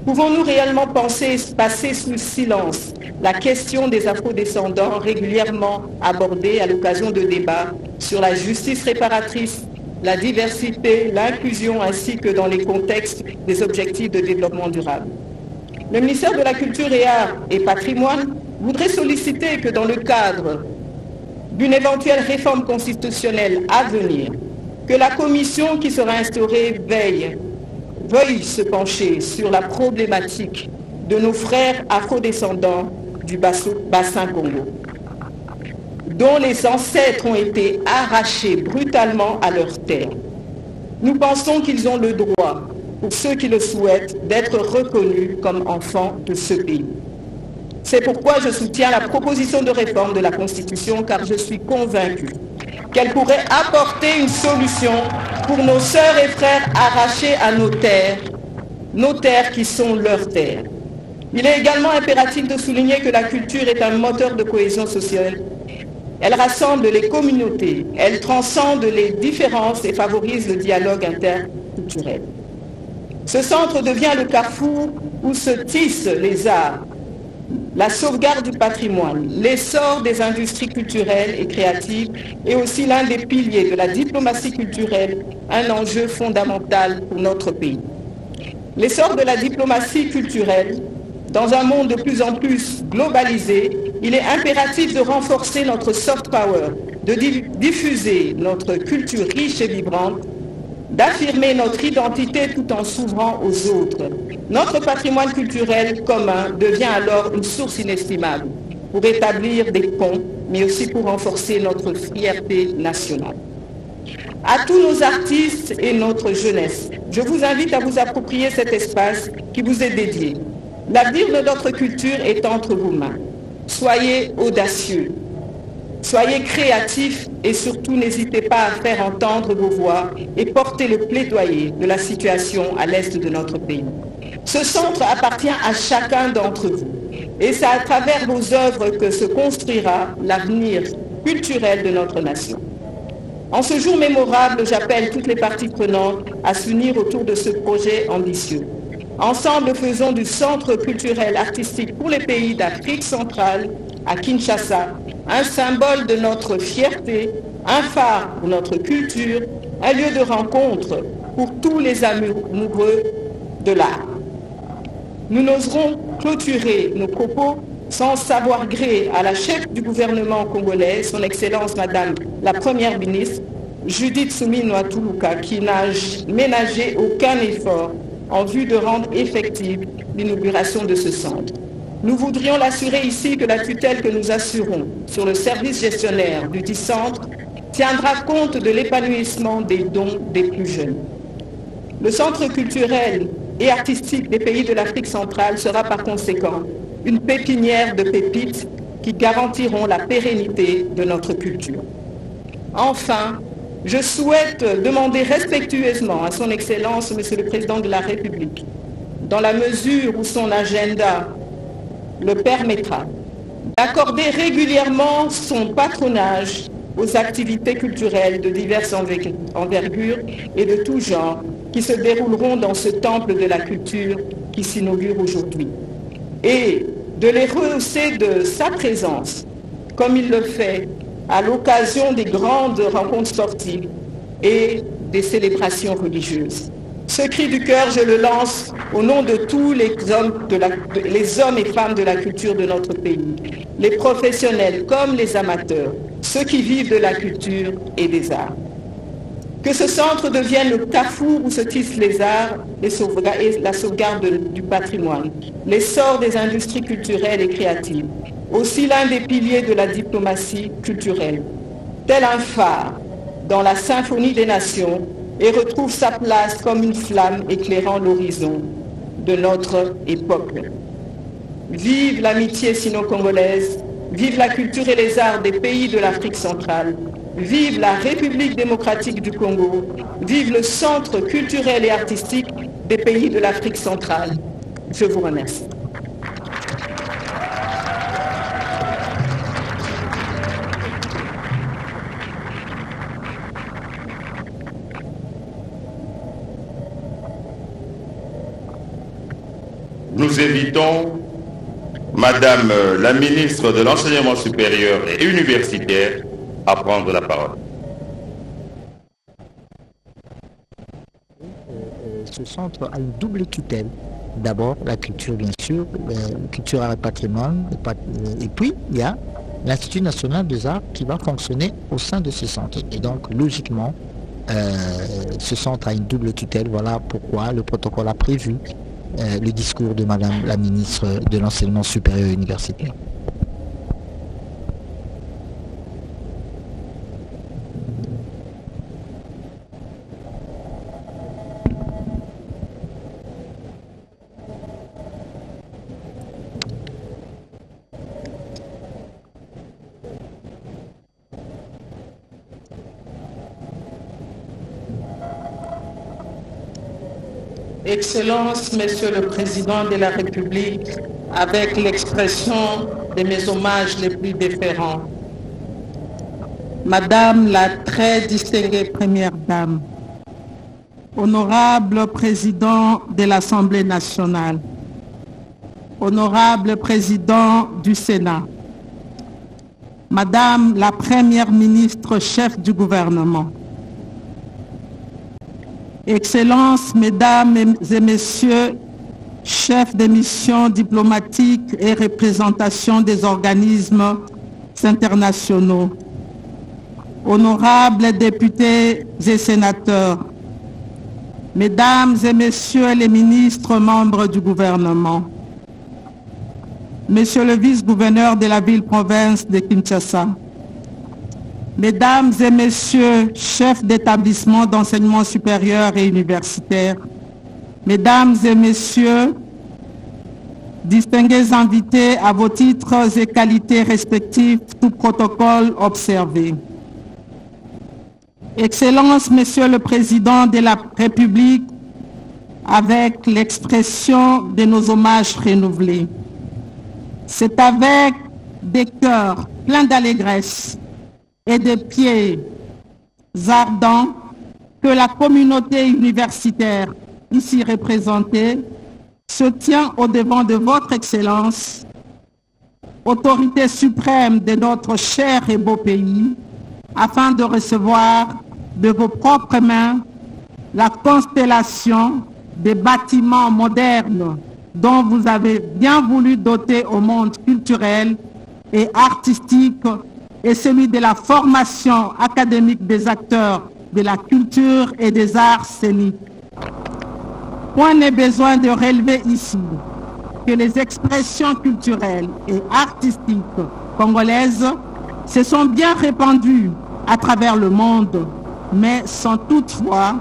Pouvons-nous réellement passer sous silence la question des afrodescendants régulièrement abordée à l'occasion de débats sur la justice réparatrice, la diversité, l'inclusion ainsi que dans les contextes des objectifs de développement durable? Le ministère de la Culture et Arts et Patrimoine voudrait solliciter que dans le cadre d'une éventuelle réforme constitutionnelle à venir, que la commission qui sera instaurée veuille se pencher sur la problématique de nos frères afrodescendants du bassin Congo, dont les ancêtres ont été arrachés brutalement à leurs terres. Nous pensons qu'ils ont le droit, pour ceux qui le souhaitent, d'être reconnus comme enfants de ce pays. C'est pourquoi je soutiens la proposition de réforme de la Constitution, car je suis convaincu qu'elle pourrait apporter une solution pour nos sœurs et frères arrachés à nos terres qui sont leurs terres. Il est également impératif de souligner que la culture est un moteur de cohésion sociale. Elle rassemble les communautés, elle transcende les différences et favorise le dialogue interculturel. Ce centre devient le carrefour où se tissent les arts, la sauvegarde du patrimoine, l'essor des industries culturelles et créatives est aussi l'un des piliers de la diplomatie culturelle, un enjeu fondamental pour notre pays. L'essor de la diplomatie culturelle, dans un monde de plus en plus globalisé, il est impératif de renforcer notre soft power, de diffuser notre culture riche et vibrante, d'affirmer notre identité tout en s'ouvrant aux autres. Notre patrimoine culturel commun devient alors une source inestimable pour établir des ponts, mais aussi pour renforcer notre fierté nationale. À tous nos artistes et notre jeunesse, je vous invite à vous approprier cet espace qui vous est dédié. L'avenir de notre culture est entre vos mains. Soyez audacieux, soyez créatifs et surtout n'hésitez pas à faire entendre vos voix et porter le plaidoyer de la situation à l'est de notre pays. Ce centre appartient à chacun d'entre vous et c'est à travers vos œuvres que se construira l'avenir culturel de notre nation. En ce jour mémorable, j'appelle toutes les parties prenantes à s'unir autour de ce projet ambitieux. Ensemble, faisons du Centre culturel artistique pour les pays d'Afrique centrale à Kinshasa un symbole de notre fierté, un phare pour notre culture, un lieu de rencontre pour tous les amoureux de l'art. Nous n'oserons clôturer nos propos sans savoir gré à la chef du gouvernement congolais, son Excellence Madame la Première ministre, Judith Suminwa Tuluka, qui n'a ménagé aucun effort en vue de rendre effective l'inauguration de ce centre. Nous voudrions l'assurer ici que la tutelle que nous assurons sur le service gestionnaire du dit centre tiendra compte de l'épanouissement des dons des plus jeunes. Le centre culturel et artistique des pays de l'Afrique centrale sera par conséquent une pépinière de pépites qui garantiront la pérennité de notre culture. Enfin, je souhaite demander respectueusement à son Excellence, Monsieur le Président de la République, dans la mesure où son agenda le permettra, d'accorder régulièrement son patronage aux activités culturelles de diverses envergures et de tout genre qui se dérouleront dans ce temple de la culture qui s'inaugure aujourd'hui. Et de les rehausser de sa présence, comme il le fait à l'occasion des grandes rencontres sportives et des célébrations religieuses. Ce cri du cœur, je le lance au nom de tous les hommes et femmes de la culture de notre pays, les professionnels comme les amateurs, ceux qui vivent de la culture et des arts. Que ce centre devienne le carrefour où se tissent les arts et la sauvegarde du patrimoine, l'essor des industries culturelles et créatives, aussi l'un des piliers de la diplomatie culturelle, tel un phare dans la symphonie des nations et retrouve sa place comme une flamme éclairant l'horizon de notre époque. Vive l'amitié sino-congolaise, vive la culture et les arts des pays de l'Afrique centrale, vive la République démocratique du Congo, vive le centre culturel et artistique des pays de l'Afrique centrale. Je vous remercie. Nous invitons Madame la ministre de l'Enseignement supérieur et universitaire à prendre la parole. Ce centre a une double tutelle. D'abord, la culture, bien sûr, culture et patrimoine, et puis il y a l'Institut national des arts qui va fonctionner au sein de ce centre. Et donc, logiquement, ce centre a une double tutelle. Voilà pourquoi le protocole a prévu le discours de Madame la ministre de l'Enseignement supérieur et universitaire. Excellences, Monsieur le Président de la République, avec l'expression de mes hommages les plus déférents. Madame la très distinguée Première Dame, Honorable Président de l'Assemblée nationale, Honorable Président du Sénat, Madame la Première ministre chef du gouvernement, Excellences, Mesdames et Messieurs, chefs des missions diplomatiques et représentation des organismes internationaux, honorables députés et sénateurs, Mesdames et Messieurs les ministres membres du gouvernement, Monsieur le vice-gouverneur de la ville-province de Kinshasa, Mesdames et Messieurs, chefs d'établissement d'enseignement supérieur et universitaire, Mesdames et Messieurs, distingués invités à vos titres et qualités respectifs, tout protocole observé. Excellences, Monsieur le Président de la République, avec l'expression de nos hommages renouvelés. C'est avec des cœurs pleins d'allégresse et des pieds ardents que la communauté universitaire ici représentée se tient au devant de votre Excellence, autorité suprême de notre cher et beau pays, afin de recevoir de vos propres mains la constellation des bâtiments modernes dont vous avez bien voulu doter au monde culturel et artistique et celui de la formation académique des acteurs de la culture et des arts scéniques. Point n'est besoin de relever ici que les expressions culturelles et artistiques congolaises se sont bien répandues à travers le monde, mais sans toutefois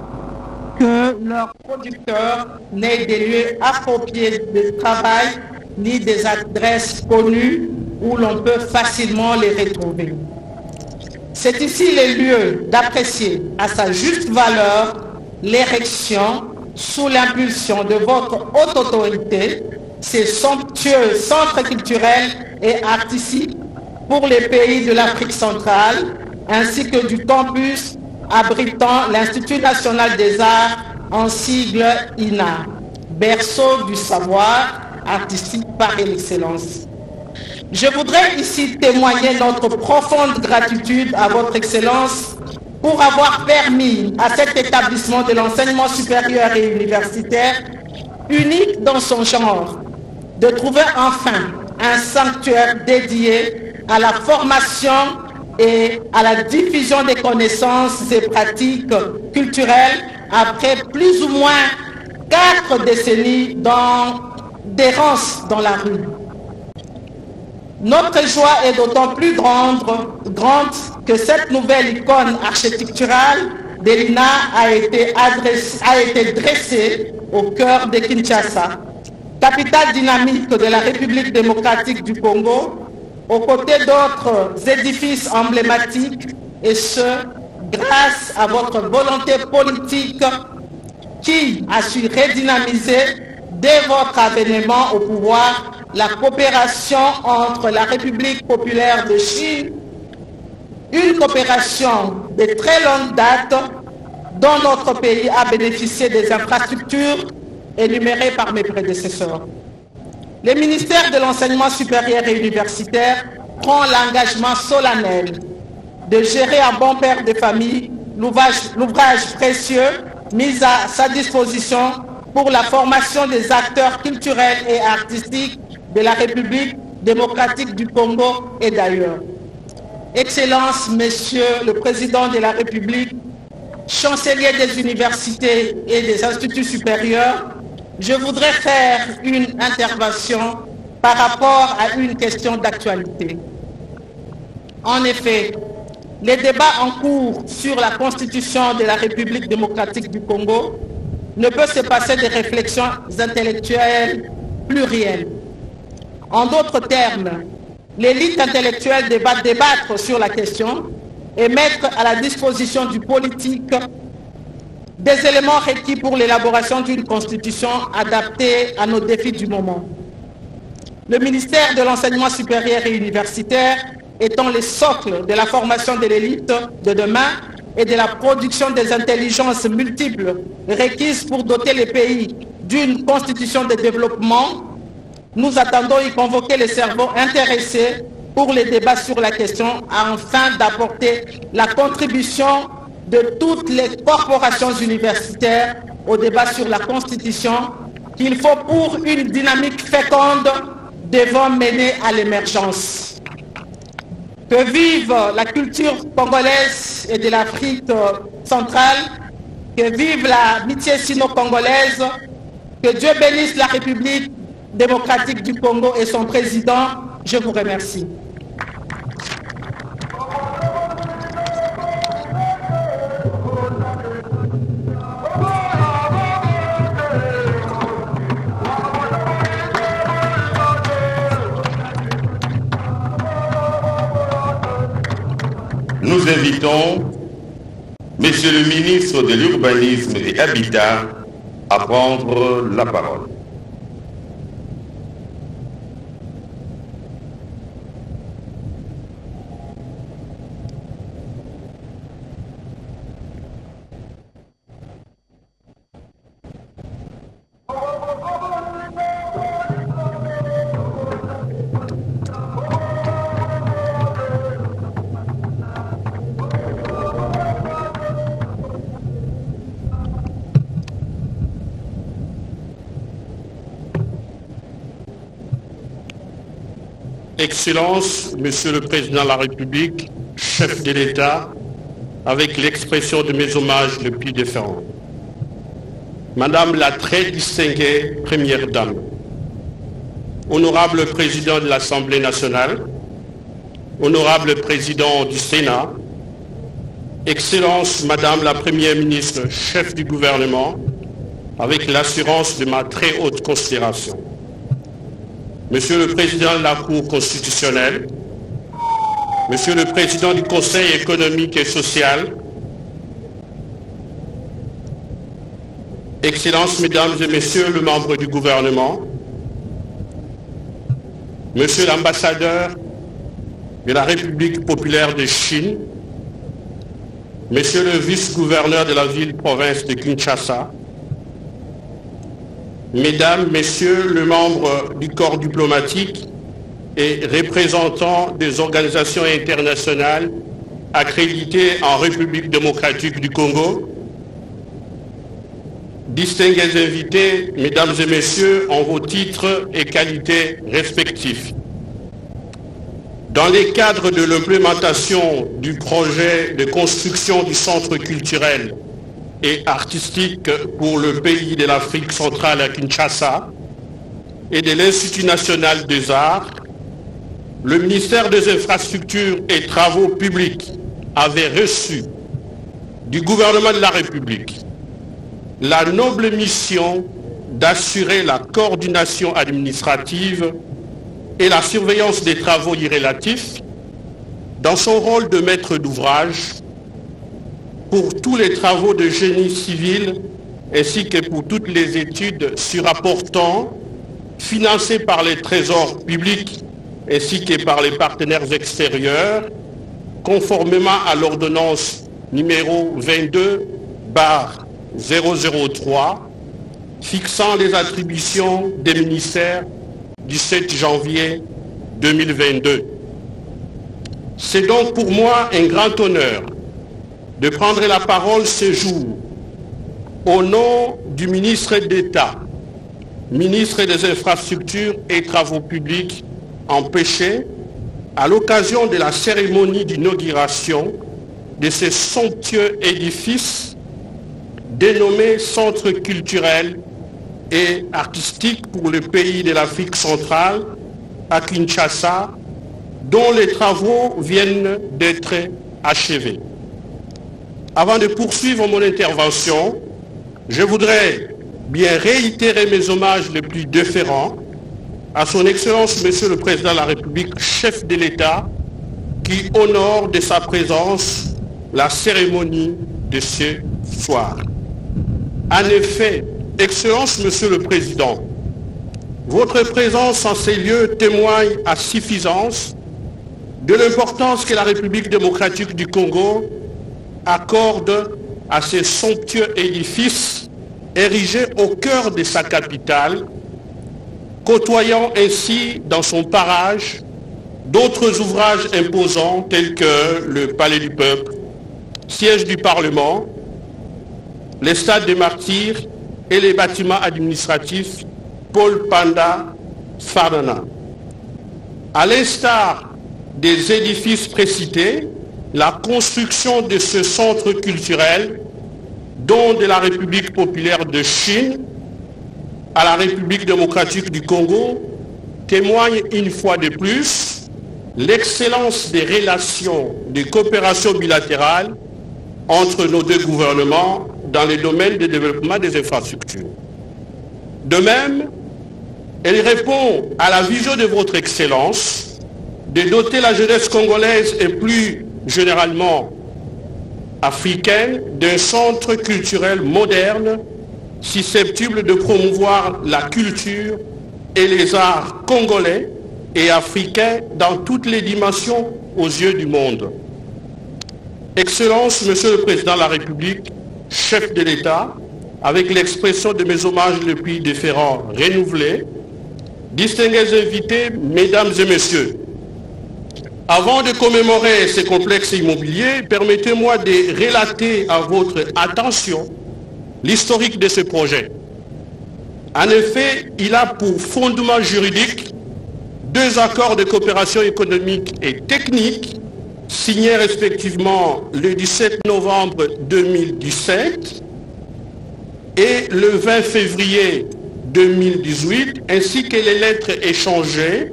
que leurs producteurs n'aient des lieux appropriés de travail ni des adresses connues où l'on peut facilement les retrouver. C'est ici le lieu d'apprécier à sa juste valeur l'érection, sous l'impulsion de votre haute autorité, ces somptueux centres culturels et artistiques pour les pays de l'Afrique centrale, ainsi que du campus abritant l'Institut national des arts, en sigle INA, berceau du savoir artistique par excellence. Je voudrais ici témoigner notre profonde gratitude à votre Excellence pour avoir permis à cet établissement de l'enseignement supérieur et universitaire, unique dans son genre, de trouver enfin un sanctuaire dédié à la formation et à la diffusion des connaissances et pratiques culturelles après plus ou moins 4 décennies d'errance dans la rue. Notre joie est d'autant plus grande que cette nouvelle icône architecturale de l'INA a été dressée au cœur de Kinshasa, capitale dynamique de la République démocratique du Congo, aux côtés d'autres édifices emblématiques, et ce, grâce à votre volonté politique qui a su redynamiser dès votre avènement au pouvoir la coopération entre la République populaire de Chine, une coopération de très longue date dont notre pays a bénéficié des infrastructures énumérées par mes prédécesseurs. Le ministère de l'Enseignement supérieur et universitaire prend l'engagement solennel de gérer en bon père de famille l'ouvrage précieux mis à sa disposition pour la formation des acteurs culturels et artistiques de la République démocratique du Congo et d'ailleurs. Excellences, Monsieur le Président de la République, chancelier des universités et des instituts supérieurs, je voudrais faire une intervention par rapport à une question d'actualité. En effet, les débats en cours sur la Constitution de la République démocratique du Congo ne peuvent se passer de réflexions intellectuelles plurielles. En d'autres termes, l'élite intellectuelle doit débattre sur la question et mettre à la disposition du politique des éléments requis pour l'élaboration d'une constitution adaptée à nos défis du moment. Le ministère de l'Enseignement supérieur et universitaire étant le socle de la formation de l'élite de demain et de la production des intelligences multiples requises pour doter les pays d'une constitution de développement, nous attendons y convoquer les cerveaux intéressés pour les débats sur la question afin d'apporter la contribution de toutes les corporations universitaires au débat sur la constitution qu'il faut pour une dynamique féconde devant mener à l'émergence. Que vive la culture congolaise et de l'Afrique centrale, que vive l'amitié sino-congolaise, que Dieu bénisse la République démocratique du Congo et son président. Je vous remercie. Nous invitons Monsieur le ministre de l'Urbanisme et Habitat à prendre la parole. Excellences, Monsieur le Président de la République, chef de l'État, avec l'expression de mes hommages les plus différents. Madame la très distinguée Première Dame, Honorable Président de l'Assemblée nationale, Honorable Président du Sénat, Excellence Madame la Première ministre, chef du gouvernement, avec l'assurance de ma très haute considération. Monsieur le Président de la Cour constitutionnelle, Monsieur le Président du Conseil économique et social, Excellences, Mesdames et Messieurs les membres du gouvernement, Monsieur l'ambassadeur de la République populaire de Chine, Monsieur le vice-gouverneur de la ville-province de Kinshasa, Mesdames, Messieurs les membres du corps diplomatique et représentants des organisations internationales accréditées en République démocratique du Congo, distingués invités, Mesdames et Messieurs, en vos titres et qualités respectifs. Dans les cadres de l'implémentation du projet de construction du centre culturel et artistique pour le pays de l'Afrique centrale à Kinshasa et de l'Institut national des arts, le ministère des Infrastructures et Travaux publics avait reçu du gouvernement de la République la noble mission d'assurer la coordination administrative et la surveillance des travaux y relatifs dans son rôle de maître d'ouvrage pour tous les travaux de génie civil ainsi que pour toutes les études surapportant financées par les trésors publics ainsi que par les partenaires extérieurs, conformément à l'ordonnance numéro 22/003 fixant les attributions des ministères du 7 janvier 2022. C'est donc pour moi un grand honneur de prendre la parole ce jour au nom du ministre d'État, ministre des Infrastructures et Travaux publics, empêché à l'occasion de la cérémonie d'inauguration de ce somptueux édifice dénommé Centre culturel et artistique pour le pays de l'Afrique centrale à Kinshasa, dont les travaux viennent d'être achevés. Avant de poursuivre mon intervention, je voudrais bien réitérer mes hommages les plus déférents à son Excellence Monsieur le Président de la République, chef de l'État, qui honore de sa présence la cérémonie de ce soir. En effet, Excellence, Monsieur le Président, votre présence en ces lieux témoigne à suffisance de l'importance que la République démocratique du Congo accorde à ces somptueux édifices érigés au cœur de sa capitale, côtoyant ainsi dans son parage d'autres ouvrages imposants tels que le Palais du Peuple, siège du Parlement, les stades des martyrs et les bâtiments administratifs Paul Panda Farnana. À l'instar des édifices précités, la construction de ce centre culturel, don de la République populaire de Chine à la République démocratique du Congo, témoigne une fois de plus l'excellence des relations de coopération bilatérale entre nos deux gouvernements dans les domaines de développement des infrastructures. De même, elle répond à la vision de votre Excellence de doter la jeunesse congolaise et plus généralement africaine d'un centre culturel moderne susceptible de promouvoir la culture et les arts congolais et africains dans toutes les dimensions aux yeux du monde. Excellence, Monsieur le Président de la République, chef de l'État, avec l'expression de mes hommages les plus déférents renouvelés, distingués invités, Mesdames et Messieurs, avant de commémorer ces complexes immobiliers, permettez-moi de relater à votre attention l'historique de ce projet. En effet, il a pour fondement juridique 2 accords de coopération économique et technique signés respectivement le 17 novembre 2017 et le 20 février 2018, ainsi que les lettres échangées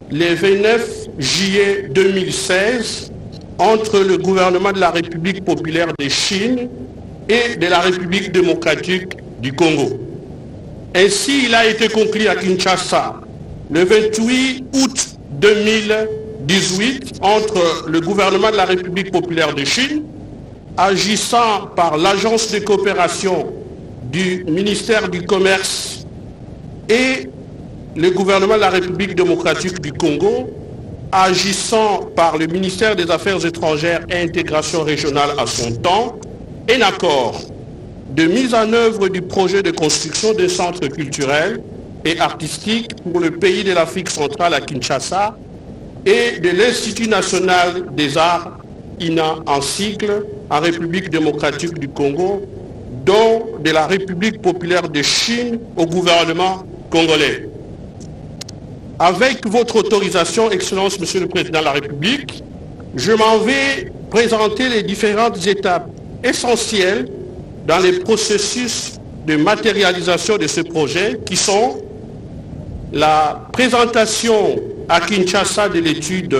le 29 juillet 2016 entre le gouvernement de la République populaire de Chine et de la République démocratique du Congo. Ainsi, il a été conclu à Kinshasa le 28 août 2018 entre le gouvernement de la République populaire de Chine, agissant par l'agence de coopération du ministère du Commerce et le gouvernement de la République démocratique du Congo, agissant par le ministère des Affaires étrangères et intégration régionale à son temps, un accord de mise en œuvre du projet de construction d'un centre culturel et artistique pour le pays de l'Afrique centrale à Kinshasa et de l'Institut national des arts, INA en sigle, en République démocratique du Congo, dont de la République populaire de Chine au gouvernement congolais. Avec votre autorisation, Excellence, Monsieur le Président de la République, je m'en vais présenter les différentes étapes essentielles dans les processus de matérialisation de ce projet qui sont la présentation à Kinshasa de l'étude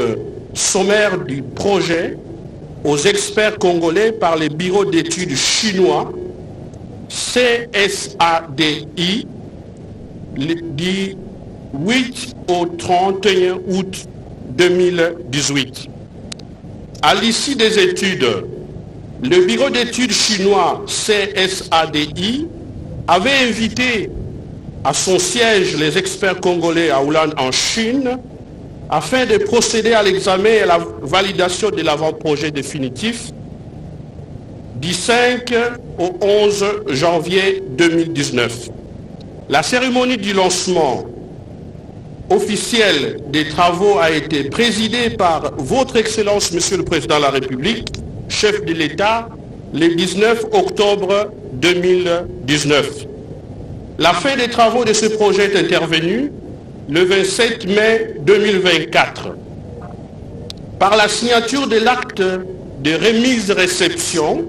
sommaire du projet aux experts congolais par les bureaux d'études chinois CSADI du 8 au 31 août 2018. À l'issue des études, le bureau d'études chinois CSADI avait invité à son siège les experts congolais à Houlane en Chine afin de procéder à l'examen et à la validation de l'avant-projet définitif du 5 au 11 janvier 2019. La cérémonie du lancement officiel des travaux a été présidée par votre Excellence, Monsieur le Président de la République, chef de l'État, le 19 octobre 2019. La fin des travaux de ce projet est intervenue le 27 mai 2024. Par la signature de l'acte de remise-réception,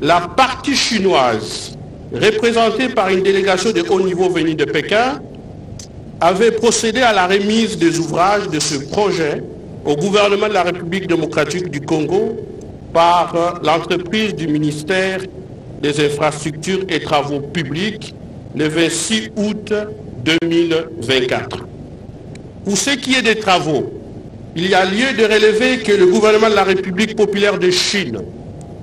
la partie chinoise, représentée par une délégation de haut niveau venue de Pékin, avait procédé à la remise des ouvrages de ce projet au gouvernement de la République démocratique du Congo par l'entreprise du ministère des Infrastructures et Travaux publics le 26 août 2024. Pour ce qui est des travaux, il y a lieu de relever que le gouvernement de la République populaire de Chine,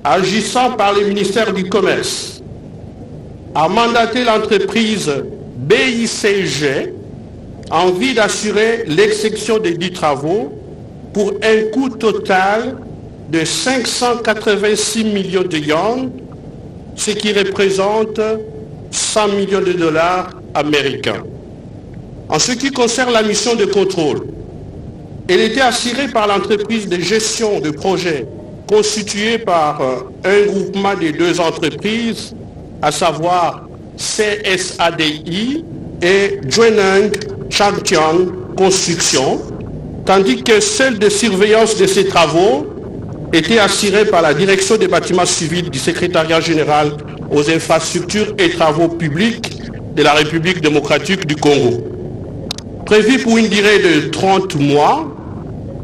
agissant par le ministère du Commerce a mandaté l'entreprise BICG en vue d'assurer l'exécution des dits travaux pour un coût total de 586 millions de yuans, ce qui représente 100 millions de dollars américains. En ce qui concerne la mission de contrôle, elle était assurée par l'entreprise de gestion de projet constituée par un groupement des deux entreprises, à savoir CSADI et Joineng Changtian Construction, tandis que celle de surveillance de ces travaux était assurée par la direction des bâtiments civils du secrétariat général aux infrastructures et travaux publics de la République démocratique du Congo. Prévu pour une durée de 30 mois,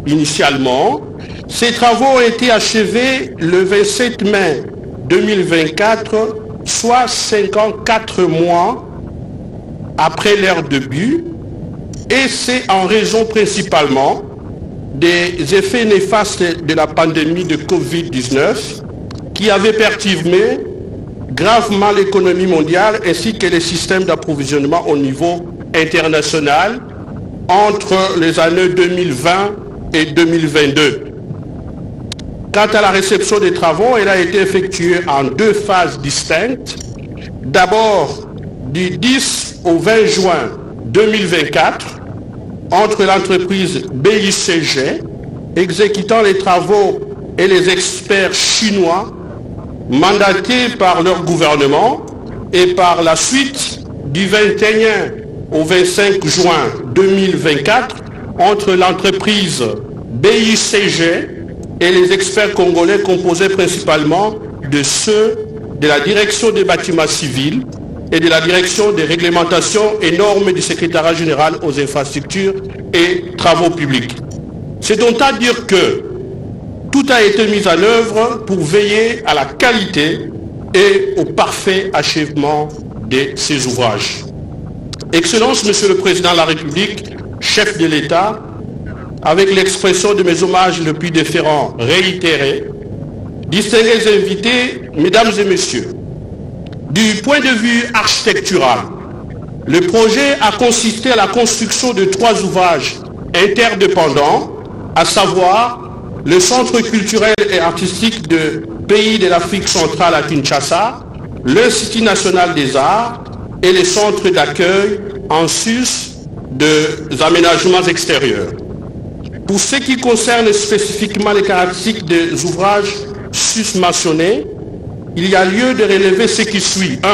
initialement, ces travaux ont été achevés le 27 mai 2024, soit 54 mois après leur début, et c'est en raison principalement des effets néfastes de la pandémie de Covid-19 qui avait perturbé gravement l'économie mondiale ainsi que les systèmes d'approvisionnement au niveau international entre les années 2020 et 2022. Quant à la réception des travaux, elle a été effectuée en deux phases distinctes. D'abord, du 10 au 20 juin 2024, entre l'entreprise BICG, exécutant les travaux, et les experts chinois mandatés par leur gouvernement, et par la suite, du 21 au 25 juin 2024, entre l'entreprise BICG et les experts congolais composés principalement de ceux de la direction des bâtiments civils et de la direction des réglementations et normes du secrétariat général aux infrastructures et travaux publics. C'est donc à dire que tout a été mis en œuvre pour veiller à la qualité et au parfait achèvement de ces ouvrages. Excellence, Monsieur le Président de la République, chef de l'État, avec l'expression de mes hommages les plus déférents réitérés, distingués invités, Mesdames et Messieurs, du point de vue architectural, le projet a consisté à la construction de 3 ouvrages interdépendants, à savoir le Centre culturel et artistique de pays de l'Afrique centrale à Kinshasa, l'Institut national des arts et les centres d'accueil en sus des aménagements extérieurs. Pour ce qui concerne spécifiquement les caractéristiques des ouvrages susmentionnés, il y a lieu de relever ce qui suit. 1.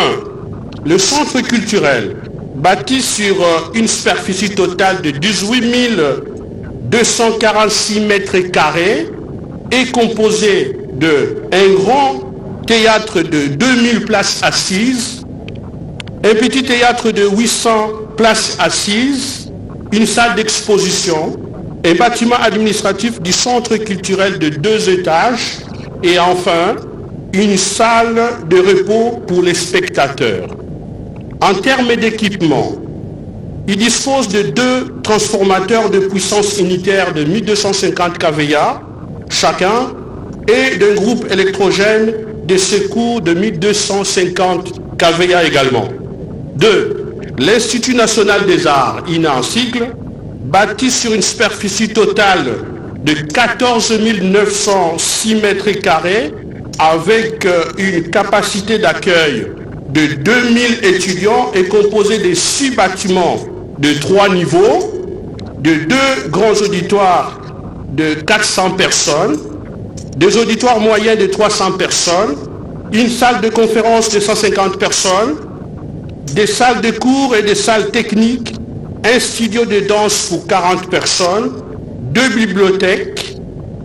Le centre culturel, bâti sur une superficie totale de 18 246 mètres carrés, est composé d'un grand théâtre de 2000 places assises, un petit théâtre de 800 places assises, une salle d'exposition, un bâtiment administratif du centre culturel de 2 étages et enfin une salle de repos pour les spectateurs. En termes d'équipement, il dispose de 2 transformateurs de puissance unitaire de 1250 kVA chacun et d'un groupe électrogène de secours de 1250 kVA également. 2. L'Institut national des arts, INA en sigle, bâti sur une superficie totale de 14 906 mètres carrés avec une capacité d'accueil de 2000 étudiants est composé de 6 bâtiments de 3 niveaux, de 2 grands auditoires de 400 personnes, 2 auditoires moyens de 300 personnes, une salle de conférence de 150 personnes, des salles de cours et des salles techniques, un studio de danse pour 40 personnes, 2 bibliothèques,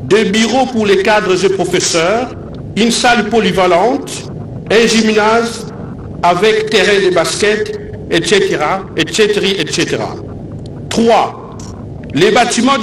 2 bureaux pour les cadres et professeurs, une salle polyvalente, un gymnase avec terrain de basket, etc., etc., etc. 3. Les bâtiments du